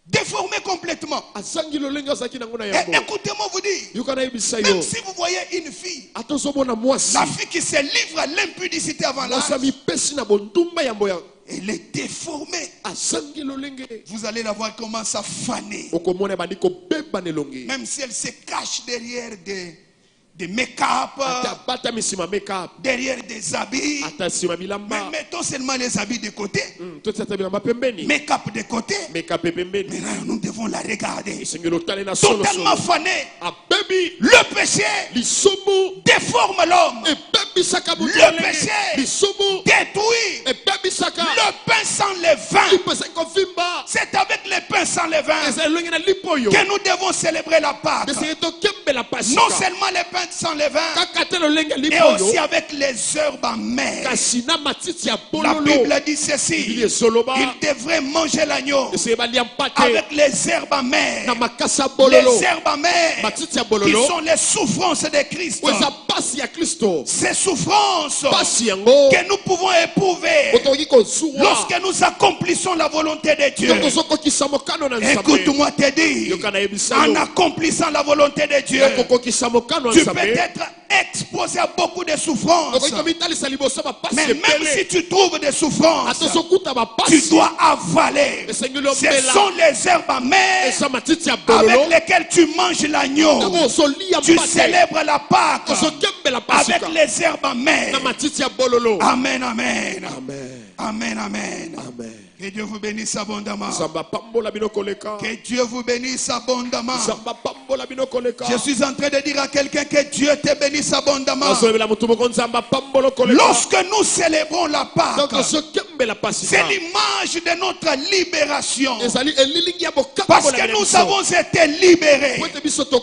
Speaker 2: déformé complètement.
Speaker 4: asangi lolenge azalaki nango na
Speaker 2: Et
Speaker 4: yango
Speaker 2: écoutez-moi vous dire,
Speaker 4: yoka nayebisa
Speaker 2: même
Speaker 4: yo
Speaker 2: si vous voyez une fille,
Speaker 4: ata ozomona mwasi
Speaker 2: la fille qui se livre à l'impudicité avant l'âge,
Speaker 4: mwasi amipesi na bondumba yambo ya
Speaker 2: elle est déformée.
Speaker 4: asangi lolenge
Speaker 2: Vous allez la voir comment ça faner.
Speaker 4: okomona ebandi kobeba na elongi
Speaker 2: Même si elle se cache derrière des make-up,
Speaker 4: ata abata misima makeup
Speaker 2: derrière des habits.
Speaker 4: ata nsima
Speaker 2: Mais
Speaker 4: bilamba
Speaker 2: mettons seulement les habits de côté,
Speaker 4: toti ata bilamba pembeni
Speaker 2: make-up de côté.
Speaker 4: makeup pembeni
Speaker 2: Maintenant, nous devons la regarder.
Speaker 4: esengeli otale na solo
Speaker 2: Totalement
Speaker 4: solo
Speaker 2: fanée.
Speaker 4: abebi
Speaker 2: Le péché
Speaker 4: lisumu
Speaker 2: déforme l'homme.
Speaker 4: ebebisaka moto
Speaker 2: Le
Speaker 4: lolenge
Speaker 2: péché
Speaker 4: lisumu
Speaker 2: détruit
Speaker 4: ebebisaka
Speaker 2: le pain sans levain.
Speaker 4: lipesaki kovimba
Speaker 2: C'est avec les pains sans levain
Speaker 4: eza elongi na lipo oyo
Speaker 2: que nous devons célébrer la Pâque.
Speaker 4: esengeli tokembela pasika
Speaker 2: Non seulement les pains sans levain,
Speaker 4: kaka te lolenge ya
Speaker 2: et
Speaker 4: lipo
Speaker 2: aussi
Speaker 4: oyo
Speaker 2: avec les herbes amères.
Speaker 4: kasi na matiti ya
Speaker 2: La
Speaker 4: bololo
Speaker 2: Bible dit
Speaker 4: bibili
Speaker 2: ceci,
Speaker 4: ezoloba
Speaker 2: il devrait manger l'agneau
Speaker 4: esengeli balia mpate
Speaker 2: avec les herbes amères.
Speaker 4: na makasa ya bololo
Speaker 2: Les herbes amères
Speaker 4: matiti ya
Speaker 2: qui
Speaker 4: bololo
Speaker 2: sont les souffrances de Christ.
Speaker 4: oyo eza pasi ya kristo
Speaker 2: Ces souffrances
Speaker 4: pasi yango
Speaker 2: que nous pouvons éprouver
Speaker 4: otokoki kozuwa
Speaker 2: lorsque nous accomplissons la volonté de Dieu.
Speaker 4: yo tozokokisa mokano na nzambe
Speaker 2: Écoute-moi te dire,
Speaker 4: yoka nayebisa
Speaker 2: en
Speaker 4: yo
Speaker 2: accomplissant la volonté de Dieu,
Speaker 4: nakokokisa mokano ya
Speaker 2: tu peux
Speaker 4: nzambe
Speaker 2: être exposé à beaucoup de souffrances.
Speaker 4: okoki komitalisa liboso bapasi
Speaker 2: Mais même si
Speaker 4: ebele
Speaker 2: tu trouves des souffrances,
Speaker 4: ata ozokuta
Speaker 2: tu
Speaker 4: bapasi
Speaker 2: dois avaler.
Speaker 4: esengeli
Speaker 2: Ce
Speaker 4: omela
Speaker 2: sont les herbes amères
Speaker 4: eza matiti ya bololo
Speaker 2: avec lesquelles tu manges l'agneau.
Speaker 4: ntango ozolia
Speaker 2: Tu
Speaker 4: mpate
Speaker 2: célèbres la Pâque
Speaker 4: ozokembela
Speaker 2: avec
Speaker 4: pasika
Speaker 2: les herbes amères.
Speaker 4: na matiti ya bololo
Speaker 2: Amen, amen.
Speaker 4: amen
Speaker 2: Amen, amen.
Speaker 4: amen
Speaker 2: Que Dieu vous bénisse abondamment.
Speaker 4: nzambe apambola bino koleka
Speaker 2: Que Dieu vous bénisse abondamment.
Speaker 4: nzambe apambola bino koleka
Speaker 2: Je suis en train de dire à quelqu'un que Dieu te bénisse abondamment.
Speaker 4: azolobela motu moko nzambe apambola koleka
Speaker 2: Lorsque nous célébrons la
Speaker 4: donc
Speaker 2: Pâque,
Speaker 4: ozokembela
Speaker 2: c'est
Speaker 4: pasika
Speaker 2: l'image de notre libération.
Speaker 4: ezali elilingi ya
Speaker 2: Parce
Speaker 4: bokambola
Speaker 2: que
Speaker 4: na
Speaker 2: nous
Speaker 4: biso
Speaker 2: avons été libérés
Speaker 4: po ete biso
Speaker 2: par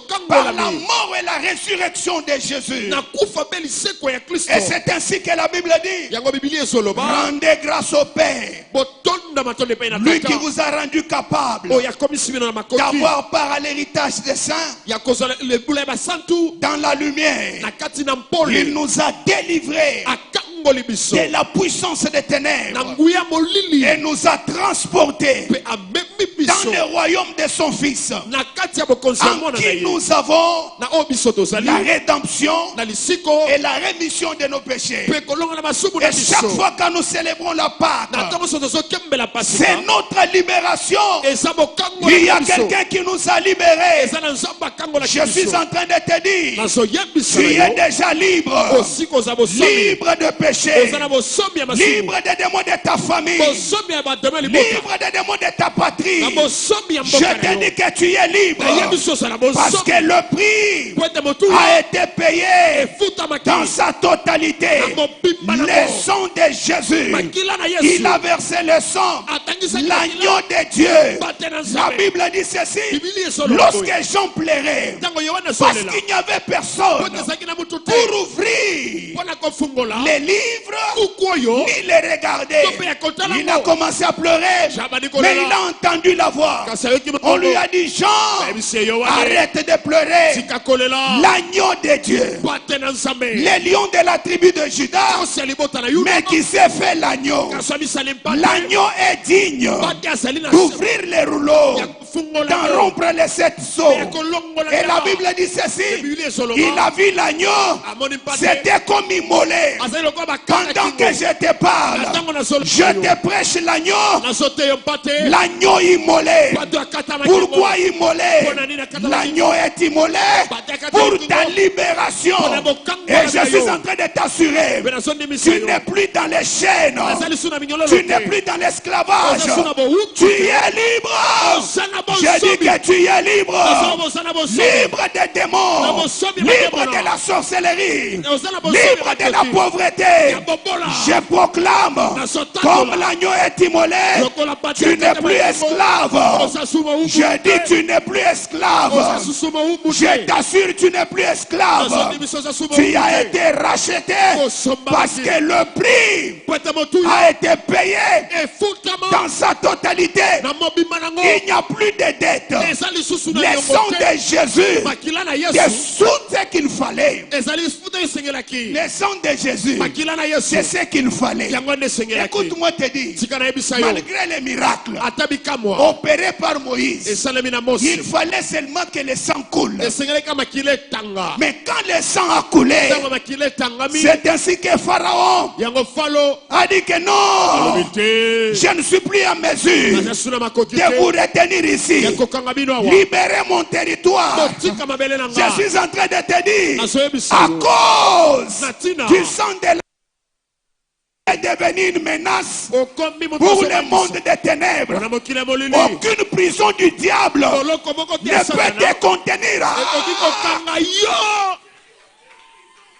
Speaker 2: la
Speaker 4: tokangolami
Speaker 2: mort et la résurrection de Jésus.
Speaker 4: na kufa mpe liseko ya kristo
Speaker 2: Et c'est ainsi que la Bible dit,
Speaker 4: yango bibili ezoloba
Speaker 2: rendez grâce au Père,
Speaker 4: botonda matondo epai na
Speaker 2: lui qui
Speaker 4: tata
Speaker 2: vous a rendu capable
Speaker 4: oyo akomisi bino na makoki
Speaker 2: d'avoir part à l'héritage des saints
Speaker 4: ya kozala lebula ya basantu
Speaker 2: dans la lumière.
Speaker 4: na kati na
Speaker 2: Il
Speaker 4: mpole
Speaker 2: nous a délivrés
Speaker 4: akangoli biso
Speaker 2: de la puissance des
Speaker 4: na
Speaker 2: ténèbres
Speaker 4: nguya molili
Speaker 2: et nous a transportés
Speaker 4: mpe amemi
Speaker 2: dans dans le royaume de son Fils,
Speaker 4: na kati ya bokonzi ya
Speaker 2: en
Speaker 4: mwana na
Speaker 2: qui
Speaker 4: ye
Speaker 2: nous avons
Speaker 4: na oyo biso tozali
Speaker 2: la rédemption
Speaker 4: na lisiko
Speaker 2: et la rémission de nos péchés.
Speaker 4: mpe kolonga na masumu na
Speaker 2: Et chaque
Speaker 4: biso
Speaker 2: fois que nous célébrons la Pâque,
Speaker 4: na ntango so tozokembela
Speaker 2: c'est
Speaker 4: pasika
Speaker 2: notre libération.
Speaker 4: eza bokango
Speaker 2: Il y a
Speaker 4: na biso
Speaker 2: quelqu'un qui nous a libérés.
Speaker 4: eza na nzambe akangolaki
Speaker 2: Je suis
Speaker 4: biso
Speaker 2: en train de te dire,
Speaker 4: nazoyebisa
Speaker 2: tu
Speaker 4: na
Speaker 2: es
Speaker 4: yo
Speaker 2: déjà libre.
Speaker 4: osika oza bosomi
Speaker 2: Libre de péché.
Speaker 4: oza na bosomi ya masumu
Speaker 2: Libre des démons de ta famille.
Speaker 4: bosomi ya bademo ya libota
Speaker 2: Libre des démons de ta patrie.
Speaker 4: na bosomi ya
Speaker 2: Je
Speaker 4: mboka
Speaker 2: te
Speaker 4: na
Speaker 2: dis
Speaker 4: yo
Speaker 2: que tu es libre.
Speaker 4: nayebi oza na
Speaker 2: Parce
Speaker 4: bosomi
Speaker 2: que le prix
Speaker 4: po ete motu
Speaker 2: a été payé
Speaker 4: efutamaki
Speaker 2: dans sa totalité.
Speaker 4: na mobimba
Speaker 2: Le
Speaker 4: nango
Speaker 2: sang de Jésus.
Speaker 4: makila na
Speaker 2: Il
Speaker 4: yesu
Speaker 2: a versé le sang.
Speaker 4: atangisaki
Speaker 2: L'agneau de Dieu.
Speaker 4: bate na
Speaker 2: La
Speaker 4: nzambe
Speaker 2: Bible dit ceci.
Speaker 4: bibili esolola
Speaker 2: Lorsque Jean plairait,
Speaker 4: ntango yohane
Speaker 2: parce
Speaker 4: esolela
Speaker 2: qu'il n'y avait
Speaker 4: po
Speaker 2: personne
Speaker 4: ete ezalaki na motu te
Speaker 2: pour ouvrir
Speaker 4: mpo na kofungola
Speaker 2: les livres
Speaker 4: buku oyo
Speaker 2: ni les regarder.
Speaker 4: to mpe ya kotala
Speaker 2: Il a
Speaker 4: ngo
Speaker 2: commencé à pleurer,
Speaker 4: Jabani
Speaker 2: mais
Speaker 4: kolela.
Speaker 2: il a entendu la voix.
Speaker 4: kasi ayoki
Speaker 2: On lui
Speaker 4: mokongo
Speaker 2: a dit, Jean,
Speaker 4: ayebisi yohane
Speaker 2: arrête de pleurer.
Speaker 4: tika kolela
Speaker 2: L'agneau de Dieu,
Speaker 4: bate na nzambe
Speaker 2: le lion de la tribu de Judas,
Speaker 4: kosi ya libota na yuda
Speaker 2: mais qui s'est fait l'agneau.
Speaker 4: kasi amisali mpate
Speaker 2: L'agneau est digne
Speaker 4: bate azali na
Speaker 2: d'ouvrir les rouleaux,
Speaker 4: ya kofungola
Speaker 2: d'en
Speaker 4: ngo
Speaker 2: rompre les sept sceaux.
Speaker 4: ya kolongola
Speaker 2: Et la
Speaker 4: nyama.
Speaker 2: Bible dit ceci,
Speaker 4: bibili esolola
Speaker 2: il a vu l'agneau,
Speaker 4: amoni mpate
Speaker 2: c'était comme immolé.
Speaker 4: azali lokola bakata
Speaker 2: Pendant que je te
Speaker 4: na
Speaker 2: parle,
Speaker 4: ntango nazoloba
Speaker 2: je
Speaker 4: yo
Speaker 2: te prêche l'agneau,
Speaker 4: nazoteyo mpate
Speaker 2: l'agneau immolé.
Speaker 4: bato akata
Speaker 2: Pourquoi immolé?
Speaker 4: Mpona nini akata
Speaker 2: L'agneau est immolé
Speaker 4: Bato akata
Speaker 2: pour
Speaker 4: makingo.
Speaker 2: ta libération.
Speaker 4: Mpona bokango
Speaker 2: Et
Speaker 4: na
Speaker 2: je
Speaker 4: yo.
Speaker 2: suis en train de t'assurer,
Speaker 4: mpe nazondimisa
Speaker 2: tu
Speaker 4: yo
Speaker 2: n'es plus dans les chaînes,
Speaker 4: azali su na minyololo
Speaker 2: tu n'es
Speaker 4: te
Speaker 2: plus dans l'esclavage,
Speaker 4: oza su na bowutu
Speaker 2: tu es libre.
Speaker 4: oza na
Speaker 2: Je dis
Speaker 4: bosomi
Speaker 2: que tu es libre.
Speaker 4: oza na bosomi
Speaker 2: Libre des
Speaker 4: Na
Speaker 2: démons,
Speaker 4: bosomi ya
Speaker 2: libre
Speaker 4: bademona.
Speaker 2: de la sorcellerie,
Speaker 4: oza na bosomi
Speaker 2: libre
Speaker 4: ya
Speaker 2: de la
Speaker 4: bakoti.
Speaker 2: pauvreté.
Speaker 4: ya bobola
Speaker 2: Je proclame,
Speaker 4: Nasotakola.
Speaker 2: comme l'agneau est immolé,
Speaker 4: lokola pati
Speaker 2: tu n'es plus esclave.
Speaker 4: oza suma umu
Speaker 2: Je dis, tu n'es plus
Speaker 4: oza
Speaker 2: esclave.
Speaker 4: susuma umu
Speaker 2: Je t'assure, tu n'es plus esclave.
Speaker 4: nazondimisa oza suma
Speaker 2: Tu as été racheté
Speaker 4: Kosomba
Speaker 2: parce
Speaker 4: maki.
Speaker 2: que le prix
Speaker 4: po ete motu
Speaker 2: a été payé
Speaker 4: efutama
Speaker 2: dans sa totalité.
Speaker 4: na mobimba nango
Speaker 2: Il n'y a plus de dettes.
Speaker 4: eza lisusu na
Speaker 2: Le
Speaker 4: yongo
Speaker 2: sang
Speaker 4: te
Speaker 2: de Jésus
Speaker 4: makila na
Speaker 2: te
Speaker 4: yesu
Speaker 2: tout ce qu'il fallait.
Speaker 4: ezali futa esengelaki
Speaker 2: Le sang de Jésus,
Speaker 4: makila na yesu
Speaker 2: c'est ce qu'il fallait.
Speaker 4: yango nde esengelaki
Speaker 2: Écoute-moi te dire,
Speaker 4: tika nayebisa yo
Speaker 2: malgré les miracles
Speaker 4: ata bikamwa
Speaker 2: opérés par Moïse,
Speaker 4: esalemi na
Speaker 2: il
Speaker 4: mosi
Speaker 2: fallait seulement que le sang coule.
Speaker 4: esengelaki makila etanga
Speaker 2: Mais quand le sang a coulé,
Speaker 4: ntango makila etangami
Speaker 2: c'est ainsi que Pharaon
Speaker 4: yango falo
Speaker 2: a dit que non,
Speaker 4: alobi te
Speaker 2: je ne suis plus en mesure
Speaker 4: naza su na makoki
Speaker 2: de vous
Speaker 4: te
Speaker 2: retenir ici.
Speaker 4: ya kokanga bino awa
Speaker 2: Libérez mon territoire.
Speaker 4: botika mabele na nga
Speaker 2: Je suis en train de te dire,
Speaker 4: nazoyebisa
Speaker 2: à
Speaker 4: yo
Speaker 2: cause
Speaker 4: natina
Speaker 2: du sang de la est devenu une menace
Speaker 4: okomi
Speaker 2: pour le monde des ténèbres.
Speaker 4: mpona mokili ya molili
Speaker 2: Aucune prison du diable
Speaker 4: boloko moko te
Speaker 2: ne
Speaker 4: ya
Speaker 2: peut
Speaker 4: satana
Speaker 2: te contenir.
Speaker 4: ekoki kokanga yo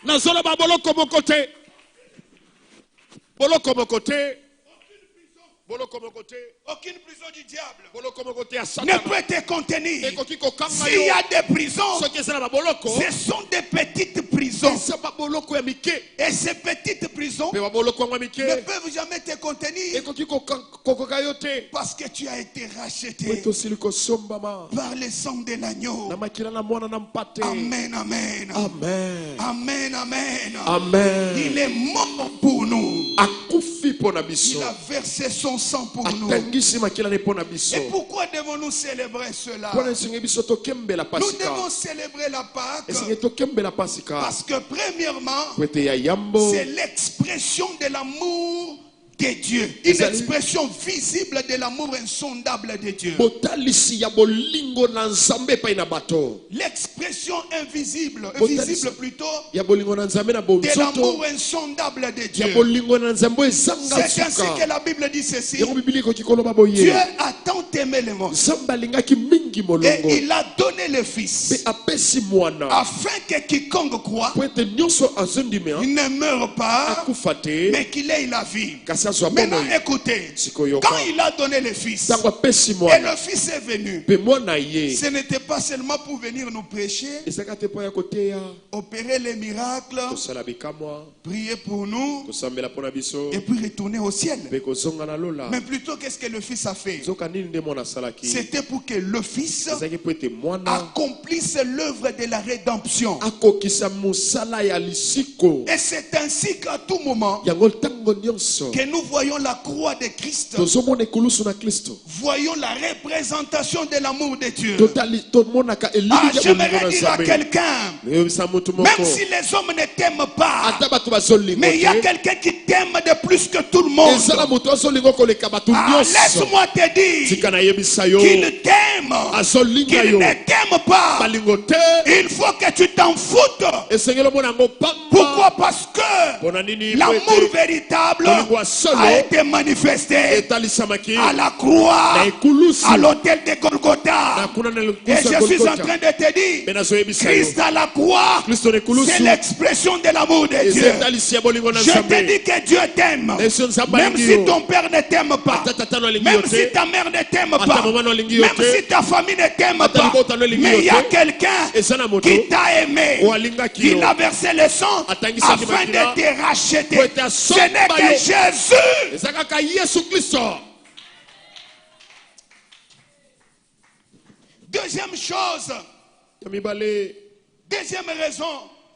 Speaker 4: nazoloba boloko moko te boloko moko te boloko moko te
Speaker 2: Aucune prison du diable
Speaker 4: boloko moko te ya
Speaker 2: ne
Speaker 4: satana
Speaker 2: peut te contenir.
Speaker 4: ekoki kokanga
Speaker 2: S'il y
Speaker 4: yo
Speaker 2: a des prisons,
Speaker 4: soki eza na baboloko
Speaker 2: ce sont des petites prisons.
Speaker 4: eza baboloko ya mike
Speaker 2: Et ces petites prisons
Speaker 4: mpe baboloko yango ya
Speaker 2: ne
Speaker 4: mike
Speaker 2: peuvent jamais te contenir
Speaker 4: ekoki kokoka yo te
Speaker 2: parce que tu as été
Speaker 4: po
Speaker 2: racheté
Speaker 4: ete osili kosombama
Speaker 2: par le sang de l'agneau.
Speaker 4: na makila na mwana na mpate
Speaker 2: Amen, amen.
Speaker 4: amen
Speaker 2: Amen, amen.
Speaker 4: amen
Speaker 2: Il est mort pour nous.
Speaker 4: akufi mpo na
Speaker 2: Il
Speaker 4: biso
Speaker 2: a versé son sang pour nous.
Speaker 4: atangisi makila ne mpo na biso
Speaker 2: Et pourquoi devons-nous célébrer cela?
Speaker 4: mpona esengi biso tokembela
Speaker 2: Nous
Speaker 4: pasika
Speaker 2: devons célébrer la Pâque
Speaker 4: esengi tokembela pasika
Speaker 2: parce que premièrement,
Speaker 4: po ete ya yambo
Speaker 2: c'est l'expression de l'amour de Dieu. Une expression visible de l'amour insondable de Dieu.
Speaker 4: botalisi ya bolingo na nzambe epai na bato
Speaker 2: L'expression invisible,
Speaker 4: Botalisi.
Speaker 2: visible plutôt,
Speaker 4: ya bolingo na nzambe na
Speaker 2: de
Speaker 4: bonzoto
Speaker 2: l'amour insondable de
Speaker 4: ya
Speaker 2: Dieu.
Speaker 4: bolingo na nzambe ezanga
Speaker 2: C'est ainsi
Speaker 4: suka
Speaker 2: que la Bible dit ceci.
Speaker 4: yango bibili ekoki koloba
Speaker 2: Dieu
Speaker 4: boye
Speaker 2: a tant aimé le monde
Speaker 4: nzambe alingaki mingi
Speaker 2: et
Speaker 4: molongo
Speaker 2: il a donné le
Speaker 4: mpe
Speaker 2: Fils
Speaker 4: apesi mwana
Speaker 2: afin que quiconque croit
Speaker 4: po ete nyonso azondimea
Speaker 2: il ne meure pas
Speaker 4: akufa te
Speaker 2: mais qu'il ait la vie.
Speaker 4: kasi azwa
Speaker 2: Maintenant
Speaker 4: bomoi
Speaker 2: écoutez,
Speaker 4: sikoyoka
Speaker 2: quand il a donné le Fils
Speaker 4: ntango apesi
Speaker 2: et
Speaker 4: mwana
Speaker 2: le Fils est venu,
Speaker 4: mpe mwana ye
Speaker 2: ce n'était pas seulement pour venir nous prêcher,
Speaker 4: ezalaka te mpo ya koteya
Speaker 2: opérer les miracles,
Speaker 4: kosala bikamwa
Speaker 2: prier pour nous
Speaker 4: kosambela mpo na biso
Speaker 2: et puis retourner au ciel.
Speaker 4: mpe kozonga na lola
Speaker 2: Mais plutôt, qu'est-ce que le Fils a fait?
Speaker 4: nzoka nini nde mwana asalaki
Speaker 2: C'était pour que le Fils
Speaker 4: ezalaki mpo ete mwana
Speaker 2: accomplisse l'œuvre de la rédemption.
Speaker 5: akokisa musala ya lisiko.
Speaker 2: Et c'est ainsi qu'à tout moment
Speaker 5: Yango tango nyonso.
Speaker 2: que nous voyons la croix de Christ,
Speaker 5: Tozomona ekulusu na Kristo.
Speaker 2: voyons la représentation de l'amour de Dieu.
Speaker 5: Tomonaka elili
Speaker 2: Ah,
Speaker 5: ya
Speaker 2: j'aimerais
Speaker 5: bolingo na
Speaker 2: dire à
Speaker 5: Nzambe.
Speaker 2: quelqu'un,
Speaker 5: Eyebisa mutu moko.
Speaker 2: même si les hommes ne t'aiment pas,
Speaker 5: Ata bato bazolingo
Speaker 2: mais il y a
Speaker 5: te.
Speaker 2: quelqu'un qui t'aime de plus que tout le monde.
Speaker 5: Ezala mutu azolingo koleka bato
Speaker 2: Ah,
Speaker 5: nyonso.
Speaker 2: laisse-moi te dire
Speaker 5: Tika na yebisa yo.
Speaker 2: qu'il t'aime,
Speaker 5: Azolinga
Speaker 2: qu'il
Speaker 5: yo.
Speaker 2: ne t'aime pas.
Speaker 5: Balingo te.
Speaker 2: Il faut que tu t'en foutes.
Speaker 5: Esengelo mona ngo pamba.
Speaker 2: Pourquoi? Parce que
Speaker 5: Pona nini
Speaker 2: l'amour
Speaker 5: poete.
Speaker 2: véritable
Speaker 5: Bolingo solo.
Speaker 2: a été manifesté
Speaker 5: Etalisamaki.
Speaker 2: à la croix,
Speaker 5: Na ekulusu.
Speaker 2: à l'autel de
Speaker 5: Na
Speaker 2: Golgotha.
Speaker 5: kuna na
Speaker 2: Et
Speaker 5: lukusa
Speaker 2: je suis en
Speaker 5: Golgotha.
Speaker 2: train de te dire,
Speaker 5: Bena zo yebisa yo.
Speaker 2: Christ à la croix,
Speaker 5: Kristo ne kulusu.
Speaker 2: c'est l'expression de l'amour de Dieu.
Speaker 5: Ezetalisi ya bolingo na
Speaker 2: Je te
Speaker 5: Nzambe.
Speaker 2: dis que Dieu t'aime.
Speaker 5: Yesu Nzambe
Speaker 2: Même
Speaker 5: alingi
Speaker 2: si
Speaker 5: yo.
Speaker 2: ton père ne t'aime pas,
Speaker 5: Ata tata no alingi
Speaker 2: même
Speaker 5: yo te.
Speaker 2: si ta mère ne t'aime
Speaker 5: Ata
Speaker 2: pas,
Speaker 5: mama no alingi yo
Speaker 2: même
Speaker 5: te.
Speaker 2: si ta famille ne t'aime
Speaker 5: Ata
Speaker 2: pas,
Speaker 5: libota no alingi
Speaker 2: mais
Speaker 5: yo
Speaker 2: il y a
Speaker 5: te.
Speaker 2: quelqu'un
Speaker 5: Eza na moto.
Speaker 2: qui t'a aimé,
Speaker 5: O alingaki
Speaker 2: qui
Speaker 5: yo.
Speaker 2: a versé le sang
Speaker 5: Atangisaki
Speaker 2: afin
Speaker 5: makila.
Speaker 2: de te racheter.
Speaker 5: Po ete
Speaker 2: Ce
Speaker 5: asomba
Speaker 2: n'est que
Speaker 5: yo.
Speaker 2: Jésus.
Speaker 5: Eza kaka Yesu Kristo.
Speaker 2: Deuxième chose,
Speaker 5: Ya mibale.
Speaker 2: deuxième raison,